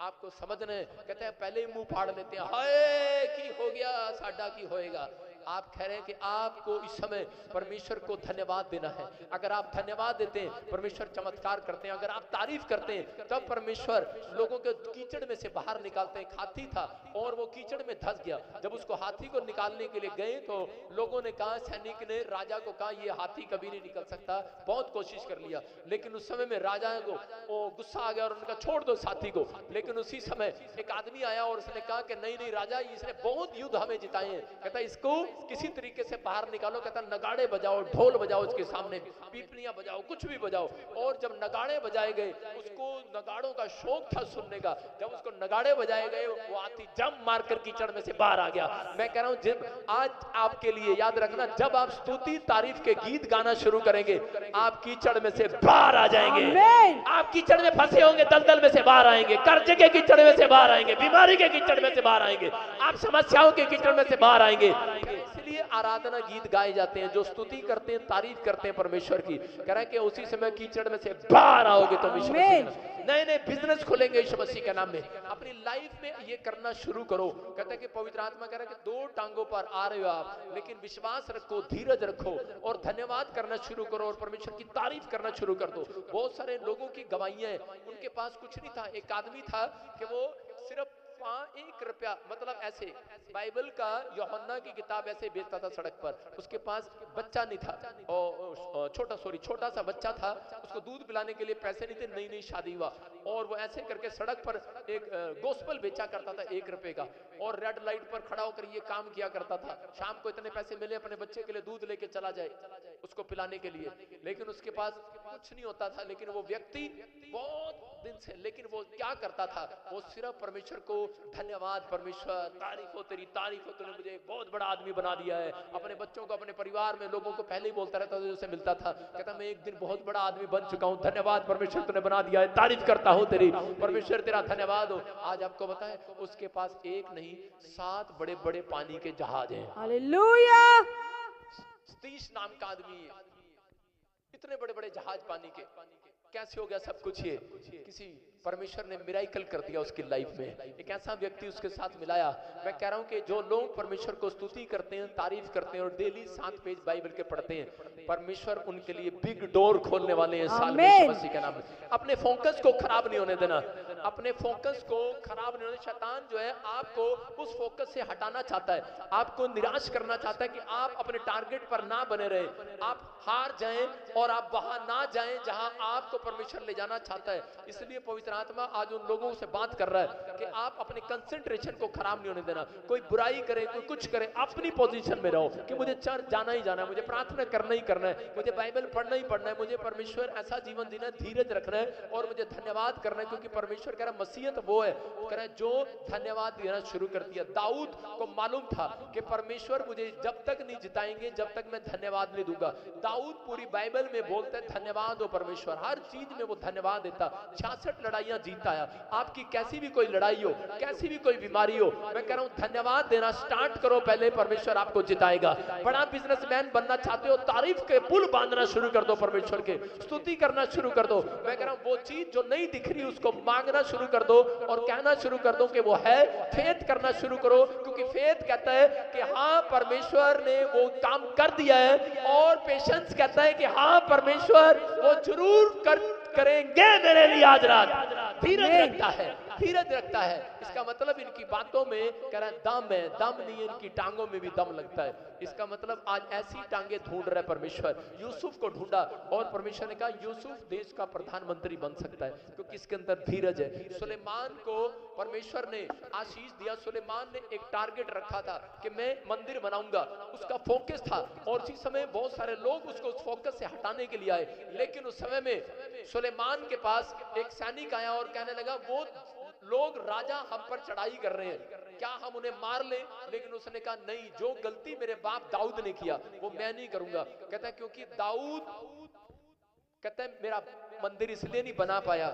आपको समझने कहते हैं पहले ही मुंह फाड़ देते हैं, हाय की हो गया साडा की होएगा। आप कह रहे हैं कि आपको इस समय परमेश्वर को धन्यवाद देना है। अगर आप धन्यवाद देते हैं परमेश्वर चमत्कार करते हैं। अगर आप तारीफ करते हैं तब परमेश्वर लोगों के कीचड़ में से बाहर निकालते हैं। एक हाथी था और वो कीचड़ में धंस गया। जब उसको हाथी को निकालने के लिए गए तो लोगों ने कहा, सैनिक ने राजा को कहा ये हाथी कभी नहीं निकल सकता, बहुत कोशिश कर लिया। लेकिन उस समय में राजा को वो गुस्सा आ गया और उन्होंने कहा छोड़ दो साथी को। लेकिन उसी समय एक आदमी आया और उसने कहा कि नहीं नहीं राजा, इसने बहुत युद्ध हमें जिताए हैं, कहता इसको किसी तरीके से बाहर निकालो। कहता नगाड़े बजाओ, ढोल बजाओ, उसके सामने पीपलियां बजाओ, कुछ भी बजाओ। और जब नगाड़े बजाए गए, उसको नगाड़ों का शौक था सुनने का। जब उसको नगाड़े बजाए गए वो हाथी जंप मारकर कीचड़ में से बाहर आ गया। मैं कह रहा हूं जब आज आपके लिए याद रखना, जब आप स्तुति तारीफ के गीत गाना शुरू करेंगे आप कीचड़ में से बाहर आ जाएंगे। आप कीचड़ में फंसे होंगे, दलदल में से बाहर आएंगे, कर्ज के कीचड़ में से बाहर आएंगे, बीमारी के कीचड़ में से बाहर आएंगे, आप समस्याओं के कीचड़ में से बाहर आएंगे। इसलिए आराधना गीत गाए जाते हैं जो स्तुति करते हैं, तारीफ करते हैं परमेश्वर की। कह रहा है कि उसी समय कीचड़ में से बाहर आओगे तो नए नए बिजनेस खोलेंगे यीशु मसीह के नाम में। अपनी लाइफ में ये करना शुरू करो। कहता है कि पवित्र आत्मा कह रहा है कि 2 टांगों पर आ रहे हो आप, लेकिन विश्वास रखो, धीरज रखो और धन्यवाद करना शुरू करो और परमेश्वर की तारीफ करना शुरू कर दो। बहुत सारे लोगों की गवाहियां हैं, उनके पास कुछ नहीं था। एक आदमी था कि वो सिर्फ 1 रुपया, मतलब ऐसे बाइबल का यूहन्ना की किताब ऐसे बेचता था सड़क पर। उसके पास बच्चा नहीं था और छोटा सा बच्चा था, उसको दूध पिलाने के लिए पैसे नहीं थे, नई नई शादी हुआ और वो ऐसे करके सड़क पर एक गोस्पल बेचा करता था 1 रुपए का और रेड लाइट पर खड़ा होकर ये काम किया करता था। शाम को इतने पैसे मिले अपने बच्चे के लिए दूध लेके चला जाए उसको पिलाने के लिए, लेकिन उसके पास कुछ नहीं होता था। लेकिन वो व्यक्ति बहुत दिन से, लेकिन वो क्या करता था, वो सिर्फ परमेश्वर को धन्यवाद, परमेश्वर तारीफ हो तेरी, तारीफ हो तूने मुझे एक बहुत बड़ा आदमी बना दिया है। अपने बच्चों को, अपने परिवार में लोगों को पहले ही बोलता रहता था, उससे मिलता था, कहता मैं एक दिन बहुत बड़ा आदमी बन चुका हूँ, धन्यवाद परमेश्वर तूने बना दिया है, तारीफ करता हूँ तेरी, परमेश्वर तेरा धन्यवाद हो। आज आपको बताएं उसके पास 1 नहीं 7 बड़े बड़े पानी के जहाज हैं। हालेलुया। सतीश नाम का आदमी है, इतने बड़े बड़े जहाज पानी के, कैसे हो गया सब कुछ? ये किसी परमेश्वर ने मिराइकल कर दिया उसकी लाइफ में। एक ऐसा व्यक्ति उसके साथ मिलाया। मैं कह रहा हूं कि जो लोग परमेश्वर को स्तुति करते हैं, तारीफ करते हैं और डेली 7 पेज बाइबल के पढ़ते हैं, परमेश्वर उनके लिए बिग डोर खोलने वाले हैं साल में यीशु मसीह के नाम में। अपने फोकस को खराब नहीं होने देना, अपने फोकस को खराब नहीं होने। शैतान जो है आपको उस फोकस से हटाना चाहता है, आपको निराश करना चाहता है कि आप अपने टारगेट पर ना बने रहे, आप हार जाएं और आप वहां ना जाएं जहां आपको परमेश्वर ले जाना चाहता है। इसलिए पवित्र आत्मा आज उन लोगों से बात कर रहा है कि आप अपने कंसंट्रेशन को खराब नहीं होने देना। कोई बुराई करे, कोई कुछ करे, अपनी पोजीशन में रहो कि मुझे चर्च जाना ही जाना है, मुझे प्रार्थना करना ही करना है, मुझे बाइबल पढ़ना ही पढ़ना है, मुझे परमेश्वर ऐसा जीवन जीना, धीरज रखना है और मुझे धन्यवाद करना है। क्योंकि परमेश्वर कह रहा मसीहत वो है, कह रहा जो धन्यवाद देना शुरू कर दिया। दाऊद को मालूम था कि परमेश्वर मुझे जब तक नहीं जिताएंगे जब तक मैं धन्यवाद नहीं दूंगा। दाऊद पूरी बाइबल में बोलता है धन्यवाद हो परमेश्वर, हर चीज में वो धन्यवाद देता। 66 लड़ाइयां जीता है। आपकी कैसी भी कोई लड़ाई हो, कैसी भी कोई बीमारी हो, मैं कह रहा हूं धन्यवाद देना स्टार्ट करो, पहले परमेश्वर आपको जिताएगा। बड़ा बिजनेसमैन बनना चाहते हो, तारीफ के पुल बांधना शुरू कर दो, परमेश्वर के स्तुति करना शुरू कर दो। मैं कह रहा हूं वो चीज जो नहीं दिख रही उसको मांगना शुरू कर दो और कहना शुरू कर दो कि वो है। फेथ करना शुरू करो, क्योंकि फेथ कहता है कि हाँ परमेश्वर ने वो काम कर दिया है और पेशेंस कहता है कि हाँ परमेश्वर वो जरूर करेंगे मेरे लिए आज रात। धीरज रखता है, धीरज रखता है। इसका मतलब इनकी बातों में कह रहा है दम है, दम नहीं है, इनकी टांगों में भी दम लगता है। इसका मतलब आज ऐसी टांगे ढूंढ रहा है परमेश्वर। यूसुफ को ढूंढा और परमेश्वर ने कहा यूसुफ देश का प्रधानमंत्री बन सकता है क्योंकि इसके अंदर धीरज है। सुलेमान को परमेश्वर ने आशीष दिया। सुलेमान ने एक टारगेट रखा था कि मैं मंदिर बनाऊंगा, उसका फोकस था और उसी समय बहुत सारे लोग उसको उस फोकस से हटाने के लिए आए। लेकिन उस समय में सुलेमान के पास एक सैनिक आया और कहने लगा वो लोग राजा हम पर चढ़ाई कर रहे हैं, क्या हम उन्हें मार लें? लेकिन उसने कहा नहीं, जो गलती मेरे बाप दाऊद ने किया वो मैं नहीं करूंगा। कहता है क्योंकि दाऊद, कहता है मेरा मंदिर इसलिए नहीं बना पाया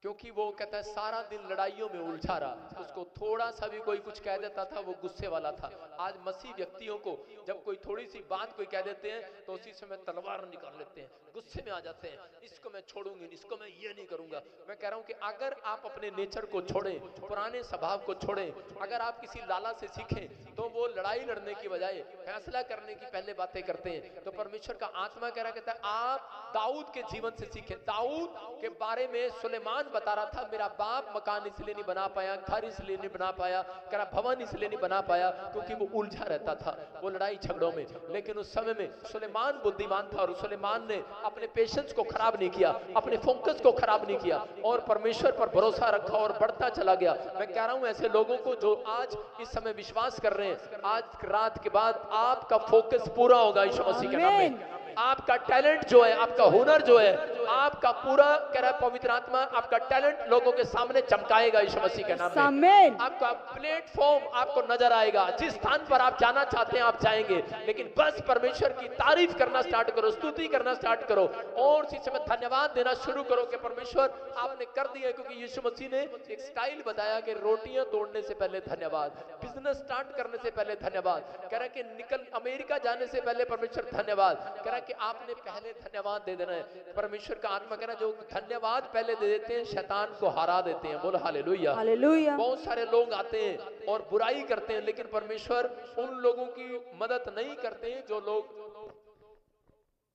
क्योंकि वो, कहता है सारा दिन लड़ाइयों में उलझा रहा, उसको थोड़ा सा भी कोई कुछ कह देता था वो गुस्से वाला था। आज मसीह व्यक्तियों को जब कोई थोड़ी सी बात कोई कह देते हैं तो उसी समय तलवार निकाल लेते हैं, गुस्से में आ जाते हैं, इसको मैं छोड़ूंगी, इसको मैं ये नहीं करूंगा। मैं कह रहा हूं कि अगर आप अपने नेचर को छोड़ें, पुराने स्वभाव को छोड़ें, अगर आप किसी लाला से सीखें तो वो लड़ाई लड़ने की बजाय फैसला करने की पहले बातें करते हैं। तो परमेश्वर का आत्मा कह रहा, कहता है आप दाऊद के जीवन से सीखें। दाऊद के बारे में सुलेमान बता रहा था, मेरा बाप मकान इसलिए नहीं बना पाया, घर इसलिए नहीं बना पाया, कह रहा भवन इसलिए नहीं बना पाया क्योंकि वो उलझा रहता था वो लड़ाई झगड़ों में। लेकिन उस समय में सुलेमान बुद्धिमान था और सुलेमान ने अपने पेशेंस को खराब नहीं किया, अपने फोकस को खराब नहीं किया और परमेश्वर पर भरोसा रखा और बढ़ता चला गया। मैं कह रहा हूं ऐसे लोगों को जो आज इस समय विश्वास कर रहे हैं, आज रात के बाद आपका फोकस पूरा होगा यीशु मसीह के नाम में। आपका टैलेंट जो है, आपका हुनर जो है, आपका पूरा, कह रहा है पवित्र आत्मा, आपका टैलेंट लोगों के सामने चमकाएगा यीशु मसीह के नाम में। आपका प्लेटफॉर्म आपको नजर आएगा, जिस स्थान पर आप जाना चाहते हैं आप जाएंगे। लेकिन बस परमेश्वर की तारीफ करना स्टार्ट करो, स्तुति करना स्टार्ट करो और इसी समय धन्यवाद देना शुरू करो कि परमेश्वर आपने कर दिया। क्योंकि यीशु मसीह ने एक स्टाइल बताया कि रोटियां तोड़ने से पहले धन्यवाद, बिजनेस स्टार्ट करने से पहले धन्यवाद, कह रहा है कि निकल अमेरिका जाने से पहले परमेश्वर धन्यवाद, कह रहा है कि आपने पहले धन्यवाद दे देना है। परमेश्वर का आत्मा कह रहा है जो धन्यवाद पहले दे देते हैं शैतान को हरा देते हैं। बोलो हालेलुया, हालेलुया। बहुत सारे लोग आते हैं और बुराई करते हैं, लेकिन परमेश्वर उन लोगों की मदद नहीं करते हैं जो लोग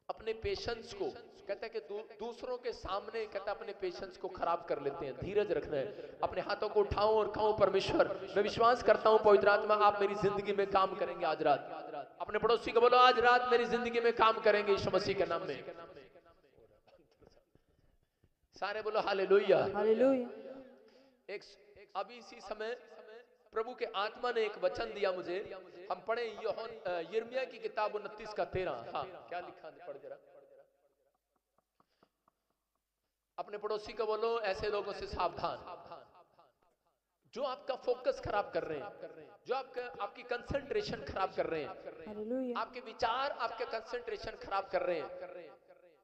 अपने पेशेंस को, कहता है कि दूसरों के सामने, कहता है अपने पेशेंस को खराब कर लेते हैं। धीरज रखना है, अपने हाथों को उठाओ और कहो परमेश्वर मैं विश्वास करता हूं पवित्र आत्मा आप मेरी जिंदगी में काम करेंगे आज रात। अपने पड़ोसी को बोलो आज रात मेरी जिंदगी में काम करेंगे यीशु मसीह के नाम में। सारे बोलो हालेलुया, हालेलुया। एक अभी इसी समय प्रभु के आत्मा ने एक वचन दिया मुझे, हम पढ़े यिर्मयाह की किताब 29 का 13। हाँ क्या लिखा है, पढ़ जरा। अपने पड़ोसी को बोलो ऐसे लोगों से सावधान जो आपका फोकस खराब कर रहे हैं, जो आपकी कंसंट्रेशन खराब कर रहे हैं, आपके विचार आपके कंसंट्रेशन खराब कर रहे हैं।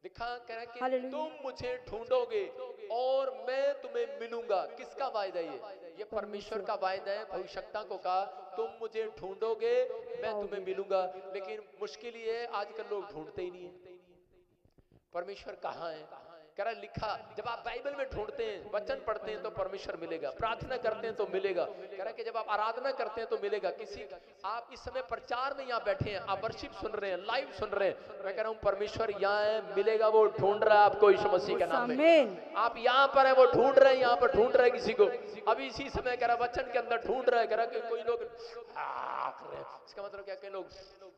लिखा कह रहा है कि तुम मुझे ढूंढोगे और मैं तुम्हें मिलूंगा। किसका वायदा ये परमेश्वर का वायदा है। भविष्यवक्ता को कहा तुम मुझे ढूंढोगे मैं तुम्हें मिलूंगा। लेकिन मुश्किल ये है आजकल लोग ढूंढते ही नहीं है। परमेश्वर कहाँ है? कह रहा लिखा जब आप बाइबल में ढूंढते हैं, वचन पढ़ते हैं तो परमेश्वर मिलेगा, प्रार्थना करते हैं तो मिलेगा। कह रहा कि जब आप आराधना करते हैं तो मिलेगा। किसी आप इस समय प्रचार में यहाँ बैठे हैं, आप वर्शिप सुन रहे हैं, लाइव सुन रहे हैं, मैं कह रहा हूँ परमेश्वर यहाँ है, मिलेगा। वो ढूंढ रहा है आपको यीशु मसीह के नाम में। आप यहाँ पर है, वो ढूंढ रहे हैं, यहाँ पर ढूंढ रहे हैं किसी को। अभी इसी समय कह रहा वचन के अंदर ढूंढ रहा है। कह रहा कि कोई लोग कर रहे हैं, इसका मतलब क्या, कई लोग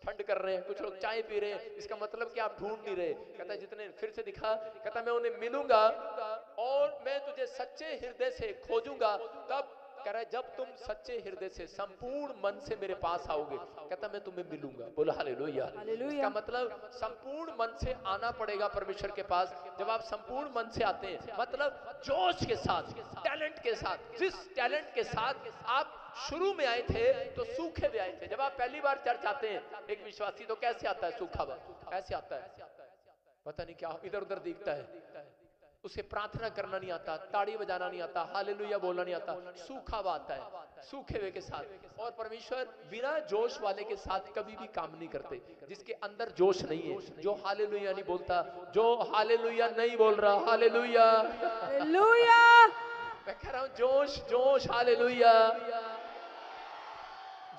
ठंड कर रहे हैं, कुछ लोग चाय पी रहे हैं, इसका मतलब कि आप ढूंढ नहीं रहे। कहता है जितने, फिर से दिखा, कहता मैं उन्हें मिलूंगा और मैं तुझे सच्चे हृदय से खोजूंगा। तब कह रहा है जब तुम सच्चे हृदय से संपूर्ण मन से मेरे पास आओगे, कहता मैं तुम्हें मिलूंगा। बोलो हालेलुया। इसका मतलब संपूर्ण मन से आना पड़ेगा परमेश्वर के पास। जब आप संपूर्ण मन से आते हैं, मतलब जोश के साथ, टैलेंट के साथ, जिस टैलेंट के साथ आप शुरू में आए थे तो सूखे में आए थे। जब आप पहली बार चर्च आते हैं एक विश्वासी, तो कैसे आता है? सूखा हुआ ऐसे आता है, पता नहीं क्या इधर उधर दिखता है, उसे प्रार्थना करना नहीं आता, ताड़ी बजाना नहीं आता, हालेलुया बोलना नहीं आता, सूखा हुआ आता है, सूखे हुए के साथ। और परमेश्वर बिना जोश वाले के साथ कभी भी काम नहीं करते। जिसके अंदर जोश नहीं है, जो हालेलुया नहीं बोलता, जो हालेलुया नहीं बोल रहा, हालेलुया हालेलुया, मैं कह रहा हूं जोश जोश, हालेलुया।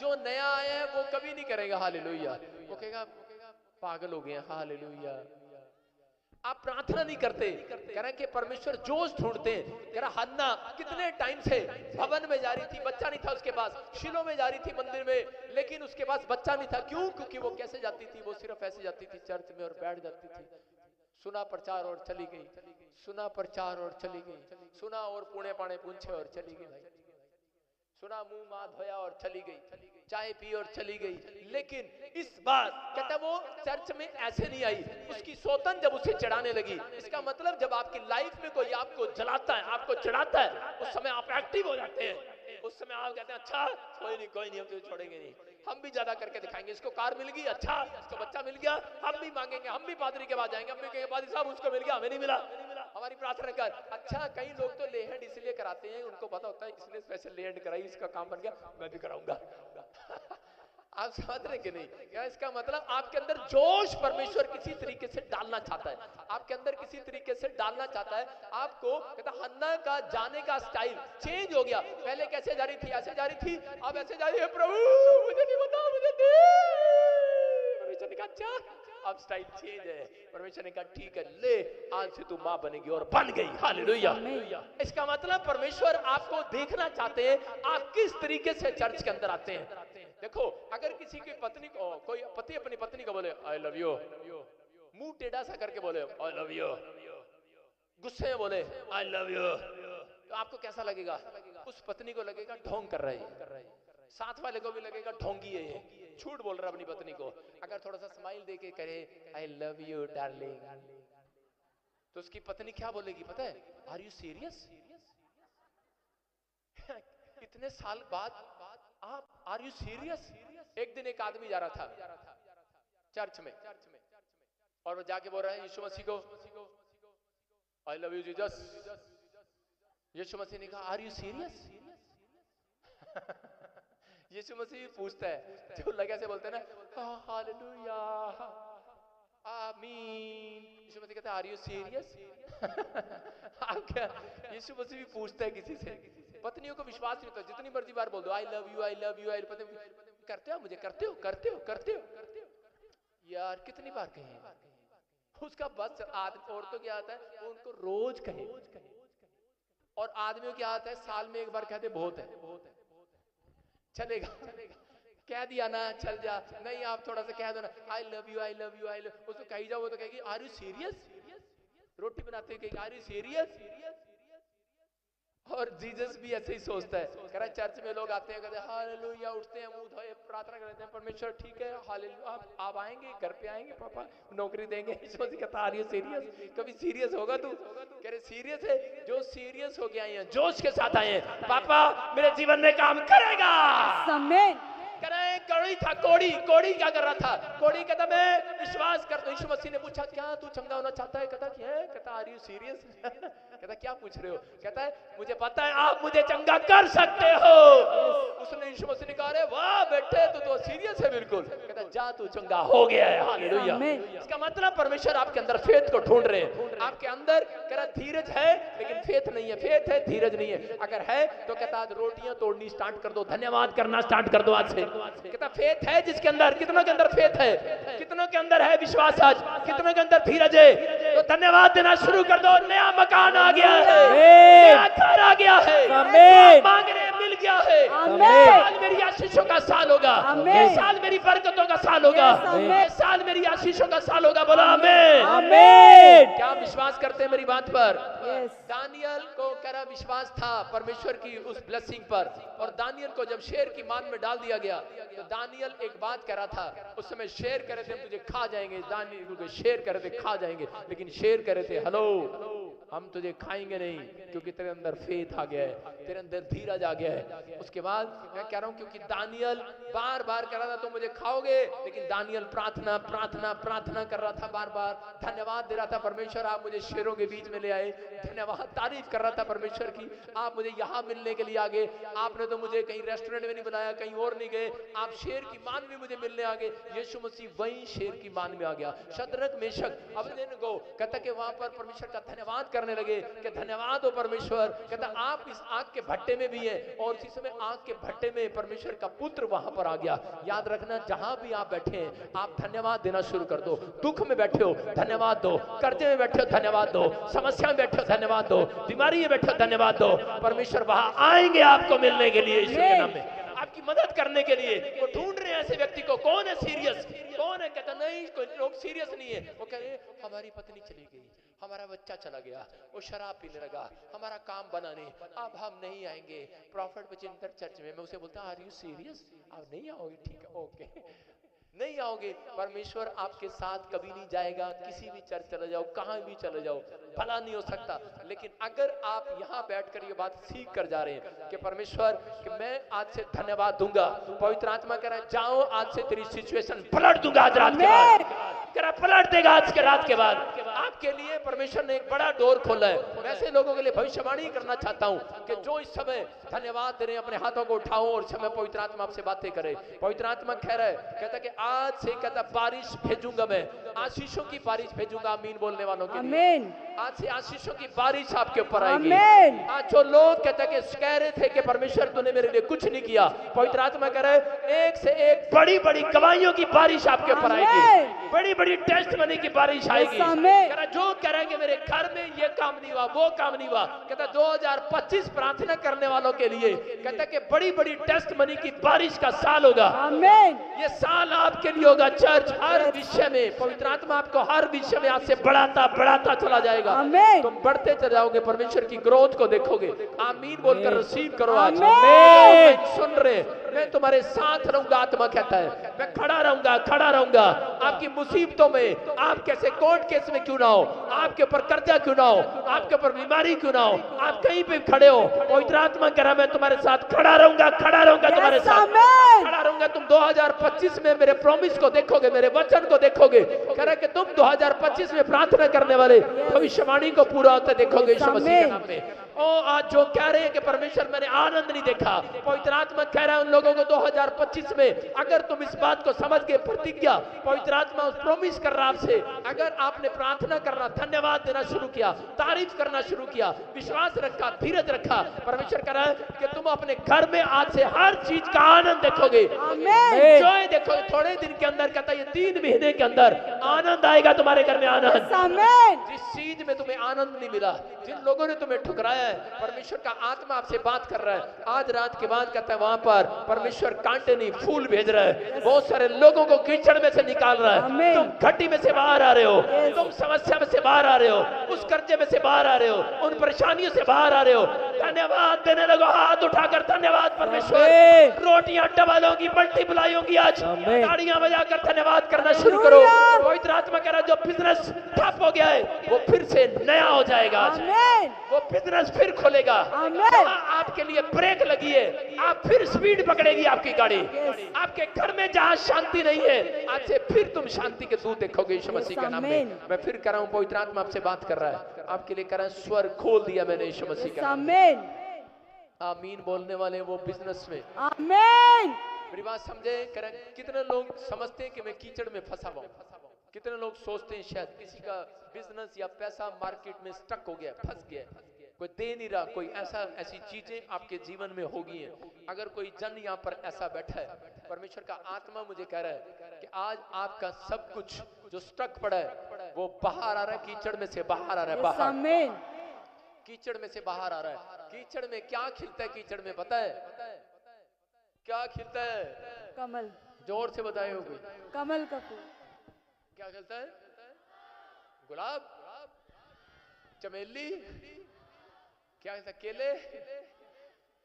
जो नया आया है वो कभी नहीं करेगा हालेलुया, वो कहेगा पागल हो गए, हालेलुया। आप प्रार्थना नहीं करते। कह रहा है कि परमेश्वर जोश ढूंढते हैं। कह रहा हन्ना कितने टाइम से भवन में जा रही थी, बच्चा नहीं था उसके पास, शिलो में जा रही थी मंदिर में, लेकिन उसके पास बच्चा नहीं था। क्यों? क्योंकि वो कैसे जाती थी? वो सिर्फ ऐसे जाती थी चर्च में और बैठ जाती थी। सुना प्रचार और चली गई, सुना प्रचार और चली गई, सुना और पुणे पाने पूछे और चली गई। सुना, मुंह मां धोया और चली गई, चाय पी और चली गई। लेकिन इस बार कहता वो चर्च में ऐसे नहीं आई, उसकी सौतन जब उसे चढ़ाने लगी। इसका मतलब जब आपकी लाइफ में कोई आपको जलाता है, आपको चढ़ाता है, उस समय आप एक्टिव हो जाते हैं। उस समय आप कहते हैं अच्छा कोई नहीं हम तो छोड़ेंगे नहीं, हम भी ज्यादा करके दिखाएंगे। इसको कार मिल गई, अच्छा इसको बच्चा मिल गया, हम भी मांगेंगे, हम भी पादरी के पास जाएंगे, हम भी कहेंगे पादरी साहब उसको मिल गया, हमें नहीं मिला, हमारी प्रार्थना कर। अच्छा कई लोग तो लेहड इसलिए कराते हैं, उनको पता होता है इसने स्पेशल लेहड कराई, इसका काम बन गया, मैं भी कराऊंगा। आप समझ रहे कि नहीं? क्या इसका मतलब आपके अंदर जोश परमेश्वर किसी तरीके से डालना चाहता है, आपके अंदर किसी तरीके से डालना चाहता है। आपको कहता हन्ना का जाने का स्टाइल चेंज हो गया। पहले कैसे जा रही थी? ऐसे जा रही थी, अब ऐसे जा रही है, प्रभु मुझे नहीं पता, मुझे दे। परमेश्वर ने कहा अच्छा, अब स्टाइल चेंज है। परमेश्वर ने कहा ठीक है, ले आज से तू मां बनेगी, और बन गई। हालेलुया। इसका मतलब परमेश्वर आपको देखना चाहते हैं आप किस तरीके से चर्च के अंदर आते हैं। देखो अगर किसी की पत्नी को, कोई पति अपनी पत्नी को बोले आई लव यू, मुंह टेढ़ा सा करके बोले आई लव यू, गुस्से में बोले आई लव यू, तो आपको कैसा लगेगा? उस पत्नी को लगेगा ढोंग कर रही है, साथ वाले को भी लगेगा ढोंगी है ये, झूठ बोल रहा अपनी पत्नी को। अगर थोड़ा सा स्माइल देके करे आई लव यू डार्लिंग, तो उसकी पत्नी क्या बोलेगी पता है? Are you serious? इतने साल बाद आप आर यू सीरियस? एक दिन एक आदमी जा रहा था चर्च में, और वो जाके बोल रहा है यीशु मसीह को आई लव यू जीसस। यीशु मसीह ने कहा आर यू सीरियस? यीशु मसीह भी पूछता है, जो लगे से बोलते हैं ना हालेलुया आमीन। यीशु मसीह कहता है आर यू सीरियस? आप क्या? यीशु मसीह भी पूछता है किसी से। पत्नियों को विश्वास नहीं होता, जितनी मर्जी बार बोल दो I love you I love you, करते हो मुझे, करते हो करते हो करते हो, यार कितनी बार कहें? उसका बस औरतों क्या आता है वो उनको रोज कहे, और आदमियों क्या आता है साल में एक बार कहते बहुत है, चलेगा कह दिया ना चल जा। नहीं आप थोड़ा सा कह दो ना I love you I love you I love, उसको कही जाओ वो तो कहेगी आर यू सीरियस? रोटी बनाते हुए कहेगी आर यू सीरियस? और जीसस भी ऐसे ही सोचता है। कह रहा चर्च में लोग आते हैं कहते हैं हालेलुया, उठते हैं मुंह धोए प्रार्थना करते हैं परमेश्वर ठीक है हालेलुया, आप आएंगे घर पे आएंगे, पापा नौकरी देंगे। यीशु मसीह कहता आर यू सीरियस? कभी सीरियस होगा तू? कह रहे सीरियस है, जो सीरियस हो गया आए हैं, जोश के साथ आए हैं, पापा मेरे जीवन में काम करेगा। आमीन। कड़ी था कोड़ी, कोड़ी क्या कर रहा था? कोड़ी कहता मैं विश्वास करता हूं। यीशु मसीह ने पूछा क्या तू चंगा होना चाहता है? कहता क्या? कहता आर यू सीरियस? कहता क्या पूछ रहे हो? कहता है मुझे पता है आप मुझे चंगा कर सकते हो। उसने यीशु मसीह ने कहा अरे वाह बेटे तू तो सीरियस है बिल्कुल। कहता जा तू चंगा हो गया है। हालेलुया। इसका मतलब परमेश्वर आपके अंदर फेथ को ढूंढ रहे हैं। आपके अंदर कह रहा धीरज है लेकिन फेथ नहीं है, फेथ है धीरज नहीं है। अगर है तो कहता रोटियां तोड़नी स्टार्ट कर दो, धन्यवाद करना स्टार्ट कर दो आज से। कहता फेथ है जिसके अंदर, कितनों के अंदर फेथ है? कितनों के अंदर है विश्वास? आज कितनों के अंदर धीरज है? तो धन्यवाद देना शुरू कर दो। नया मकान आ गया है, नया घर आ गया है, मांग रहे मिल गया है। ये साल मेरी आशीषों का साल होगा, ये साल मेरी बरकतों का साल होगा, ये साल मेरी आशीषों का साल होगा। बोला आमीन। क्या विश्वास करते हैं मेरी बात पर? दानियल को करा विश्वास था परमेश्वर की उस ब्लेसिंग पर, और दानियल को जब शेर की मान में डाल दिया गया तो दानियल एक बात कह रहा था। उस समय शेर कह रहे थे हम तुझे खा जाएंगे, दानियल को शेर कह रहे थे खा जाएंगे, लेकिन शेर कह रहे थे हेलो हम तुझे खाएंगे नहीं, क्योंकि तेरे अंदर फेथ आ गया है, तेरे अंदर धीरज आ गया है। उसके बाद मैं कह रहा हूं क्योंकि दानियल बार बार कह रहा था तुम मुझे खाओगे, लेकिन दानियल प्रार्थना प्रार्थना प्रार्थना कर रहा था, बार बार धन्यवाद दे रहा था परमेश्वर आप मुझे शेरों के बीच में ले आए, धन्यवाद तारीफ कर रहा था परमेश्वर की आप मुझे यहाँ मिलने के लिए आ गए, आपने तो मुझे कहीं रेस्टोरेंट में नहीं बुलाया, कहीं और नहीं गए, आप शेर की मान में मुझे मिलने आ गए। यीशु मसीह वही शेर की मान में आ गया। शद्रक मेशक अबेदनगो कहता कि वहां पर परमेश्वर का धन्यवाद करने लगे कि धन्यवाद हो परमेश्वर। कहता आप इस आग के भट्टे में भी हैं, और उसी समय आग के भट्टे में परमेश्वर का पुत्र वहां पर आ गया। याद रखना जहां भी आप बैठे हैं आप धन्यवाद देना शुरू कर दो। दुख में बैठे हो धन्यवाद दो, कर्जे में बैठे हो धन्यवाद दो, समस्या में बैठे हो धन्यवाद दो, बीमारी में बैठे हो धन्यवाद दो। परमेश्वर वहां आएंगे आपको मिलने के लिए यीशु के नाम में। आप आपकी मदद करने के लिए। वो ढूंढ रहे हैं ऐसे व्यक्ति को, कौन है सीरियस, कौन है। कहता नहीं कोई लोग सीरियस नहीं है। वो कह रहे हमारी पत्नी चली गई, हमारा बच्चा चला गया, वो शराब पीने लगा, हमारा काम बना नहीं, अब हम नहीं आएंगे प्रॉफिट बचिंतर चर्च में। मैं उसे बोलता आर यू सीरियस, आप नहीं आओगे, ठीक है ओके नहीं आओगे। परमेश्वर आपके साथ कभी नहीं जाएगा। किसी भी चर्च चले जाओ, कहां भी चले जाओ, भला नहीं हो सकता। लेकिन अगर आप यहां बैठकर ये बात सीख कर जा रहे हैं कि परमेश्वर कि मैं आज से धन्यवाद दूंगा, पवित्र आत्मा कह रहा है जाओ आज से तेरी सिचुएशन पलट दूंगा आज रात के बाद, कह रहा पलट देगा आज के रात के बाद। आपके लिए परमेश्वर ने एक बड़ा डोर खोला है। मैं ऐसे लोगों के लिए भविष्यवाणी करना चाहता हूं कि जो इस समय धन्यवाद दे रहे हैं, अपने हाथों को उठाओ और इस समय पवित्र आत्मा आपसे बातें करे। पवित्र आत्मा कह रहा है, कहता कि आज से कहता बारिश भेजूंगा, मैं आशीषों की बारिश भेजूंगा। आमीन बोलने वालों के लिए आज से आशीषों की बारिश आपके ऊपर आएगी। आज जो लोग कहते कि कह रहे थे कि परमेश्वर तूने मेरे लिए कुछ नहीं किया, पवित्र आत्मा कह रहा है एक से एक बड़ी बड़ी गवाहियों की बारिश आपके ऊपर आएगी, बड़ी बड़ी टेस्ट मनी की बारिश आएगी। कहता जो कह रहे हैं कि मेरे घर में ये काम नहीं हुआ, वो काम नहीं हुआ, कहता 2025 प्रार्थना करने वालों के लिए कहता कि बड़ी बड़ी टेस्ट मनी की बारिश का साल होगा। ये साल आपके लिए होगा। चर्च हर विषय में पवित्र आत्मा आपको हर विषय में आपसे बढ़ाता बढ़ाता चला जाएगा। तुम बढ़ते चले जाओगे, परमेश्वर की ग्रोथ को देखोगे। आमीन बोलकर रिसीव करो। आज सुन रहे, मैं तुम्हारे साथ रहूंगा। आत्मा कहता है मैं खड़ा रहूंगा आपकी मुसीबतों में। आप कैसे कोर्ट केस में क्यों ना हो, आपके ऊपर कर्जा क्यों ना हो, आपके ऊपर बीमारी क्यों ना हो, आप कहीं पे खड़े हो, पवित्र आत्मा कह रहा मैं तुम्हारे साथ खड़ा रहूंगा तुम्हारे साथ खड़ा रहूंगा। तुम 2025 में मेरे प्रॉमिस को देखोगे, मेरे वचन को देखोगे। कह रहा कि तुम 2025 में प्रार्थना करने वाले भविष्यवाणी को पूरा होते देखोगे यीशु मसीह के नाम में। ओ आज जो कह रहे हैं कि परमेश्वर मैंने आनंद नहीं देखा, पवित्र आत्मा कह रहा है उन लोगों को 2025 में अगर तुम इस बात को समझ गए, प्रतिज्ञा पवित्र आत्मा उस प्रॉमिस कर रहा आपसे, अगर आपने प्रार्थना करना, धन्यवाद देना शुरू किया, तारीफ करना शुरू किया, विश्वास रखा, धीरज रखा, परमेश्वर कह रहा है कि तुम अपने घर में आज से हर चीज का आनंद देखोगे, जॉय देखोगे। थोड़े दिन के अंदर कहता है 3 महीने के अंदर आनंद आएगा तुम्हारे घर में। आनंद जिस चीज में तुम्हें आनंद नहीं मिला, जिन लोगों ने तुम्हें ठुकराया, परमेश्वर का आत्मा आपसे बात कर रहा है। आज रात के बाद कहता है वहां पर परमेश्वर कांटे नहीं फूल भेज रहा है। बहुत सारे लोगों को कीचड़ में से निकाल रहा है। तुम घटी में से बाहर आ रहे हो, तुम समस्या में से बाहर आ रहे हो, उस कर्जे में से बाहर आ रहे हो, उन परेशानियों से बाहर आ रहे हो। धन्यवाद देने लगो, हाथ उठाकर धन्यवाद परमेश्वर। रोटियां डबल होगी, मल्टीप्लाई होगी। आज ताड़ियां बजाकर धन्यवाद करना शुरू करो। पवित्र आत्मा कह रहा है जो बिजनेस ठप हो गया है वो फिर से नया हो जाएगा। आज वो बिजनेस फिर खोलेगा। आपके लिए ब्रेक लगी है, आप फिर स्पीड पकड़ेगी आपकी गाड़ी। आपके घर में जहां शांति नहीं है, आज से फिर तुम शांति के दूत देखोगे यीशु मसीह के नाम में। मैं फिर कर रहा हूं, पवित्र आत्मा आपसे बात कर रहा है, आपके लिए कर रहा है। स्वर खोल दिया मैंने यीशु मसीह के नाम में। आमीन बोलने वाले वो बिजनेस में आमीन। मेरी बात समझे। कितने लोग समझते हैं कि मैं कीचड़ में फंसा हुआ हूं, कितने लोग सोचते हैं शायद किसी का बिजनेस या पैसा मार्केट में स्टक हो गया, फंस गया, कोई दे नहीं रहा, कोई ऐसी चीजें आपके जीवन में होगी हैं। अगर कोई जन यहाँ पर ऐसा बैठा है, परमेश्वर का आत्मा मुझे कह रहा है कि आज आपका सब कुछ जो स्टक पड़ा है वो बाहर आ रहा है, कीचड़ में से बाहर आ रहा है, बाहर कीचड़ में से बाहर आ रहा है। कीचड़ में क्या खिलता है? कीचड़ में पता है क्या खिलता है? कमल। जोर से बताए हो कोई? कमल का फूल। क्या खिलता है? गुलाब, चमेली, क्या खिलता है? केले।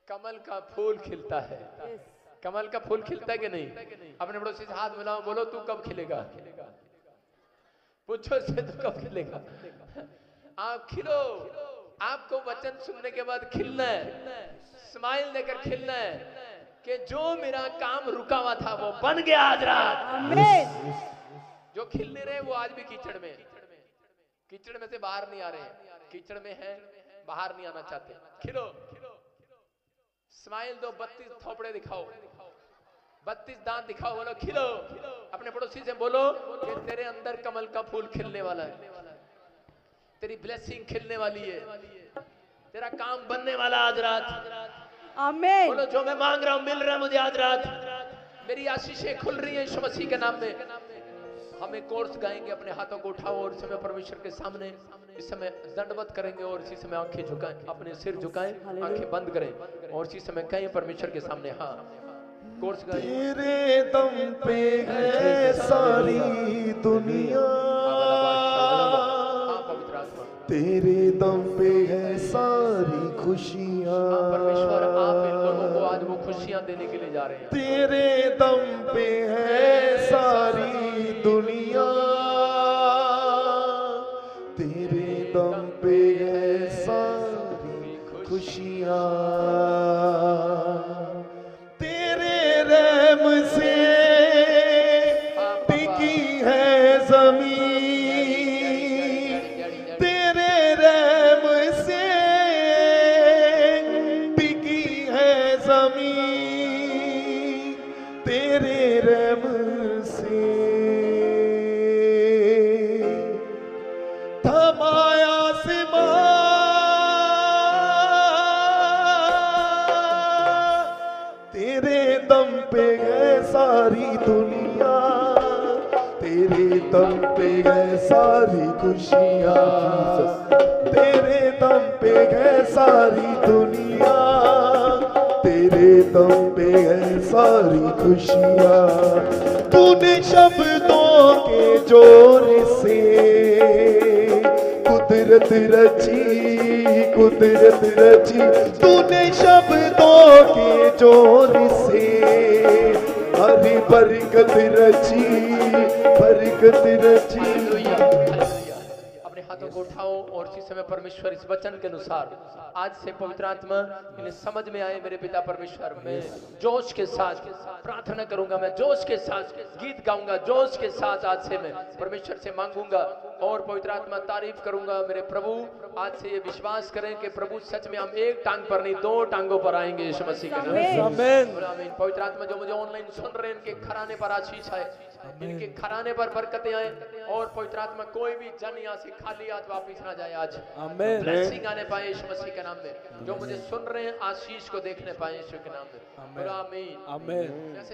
कमल का फूल खिलता है। कमल का फूल खिलता है कि नहीं? अपने पड़ोसी से हाथ मिलाओ, बोलो तू कब खिलेगा? पूछो से तू कब खिलेगा? आप खिलो। आपको वचन सुनने के बाद खिलना है, स्माइल देकर खिलना है कि जो मेरा काम रुका हुआ था वो बन गया आज रात। जो खिल नहीं रहे वो आज भी कीचड़ में, कीचड़ में से बाहर नहीं आ रहे, कीचड़ में है, बाहर नहीं आना चाहते। खिलो, स्माइल दो, 32 थोपड़े दिखाओ, 32 दांत दिखाओ, बोलो खिलो। अपने पड़ोसी से बोलो कि तेरे अंदर कमल का फूल खिलने वाला है, तेरी ब्लेसिंग खिलने वाली है, तेरा काम बनने वाला आज रात। आमीन। बोलो जो मैं मांग रहा हूं मिल रहा है मुझे आज रात, मेरी आशीषें खुल रही है यीशु मसीह के नाम में। हमें कोर्स गाएंगे, अपने हाथों को उठाओ और इस समय परमेश्वर के सामने इस समय दंडवत करेंगे और इसी समय आंखें झुकाएं, अपने सिर झुकाएं, आंखें बंद करें और इसी समय कहें परमेश्वर के सामने, हाँ कोर्स गाइए। तेरे दम पे है सारी दुनिया, हाँ पवित्र आत्मा, तेरे दम पे है सारी खुशियाँ। हाँ परमेश्वर, आप इन लोगों को आज वो खुशियां देने के लिए जा रहे हैं। तेरे दम पे है सारी दुनिया, तेरे दम पे है सारी खुशियाँ। तेरे रहम से टिकी है जमीन, तेरे रहम से टिकी है जमीन, तेरे रहम से थमाया आसमां, तेरे दम पे है सारी दुनिया, तेरे दम पे है सारी खुशियाँ। तेरे दम पे है सारी दुनिया, तेरे दम पे है सारी खुशियाँ। तूने शब्दों के जोर से कुदरत रची, कुदरत रची। तूने शब्दों के जोर से हरी बरकत रची, बरकत रची। Hallelujah, hallelujah. अपने हाथों को उठाओ और इसी समय परमेश्वर इस वचन के अनुसार आज से पवित्र आत्मा इन्हें समझ में आए। मेरे पिता परमेश्वर, मैं जोश के साथ प्रार्थना करूंगा, मैं जोश के साथ गीत गाऊंगा, जोश के साथ आज से मैं परमेश्वर से मांगूंगा और पवित्र आत्मा तारीफ करूंगा। मेरे प्रभु, आज से ये विश्वास करें कि प्रभु सच में हम एक टांग पर नहीं 2 टांगों पर आएंगे यीशु मसीह के नाम से। आमीन। आमीन। पवित्र आत्मा जो मुझे ऑनलाइन सुन रहे हैं, इनके घराने पर आशीष आए, इनके घराने पर बरकतें आए और पवित्र आत्मा कोई भी जन यहाँ से खाली आज वापिस ना जाए। आज आमीन। ब्लेसिंग आने पाए यीशु मसीह के नाम में। जो मुझे सुन रहे हैं आशीष को देखने पाए यीशु के नाम में। आमीन। आमीन। जैसे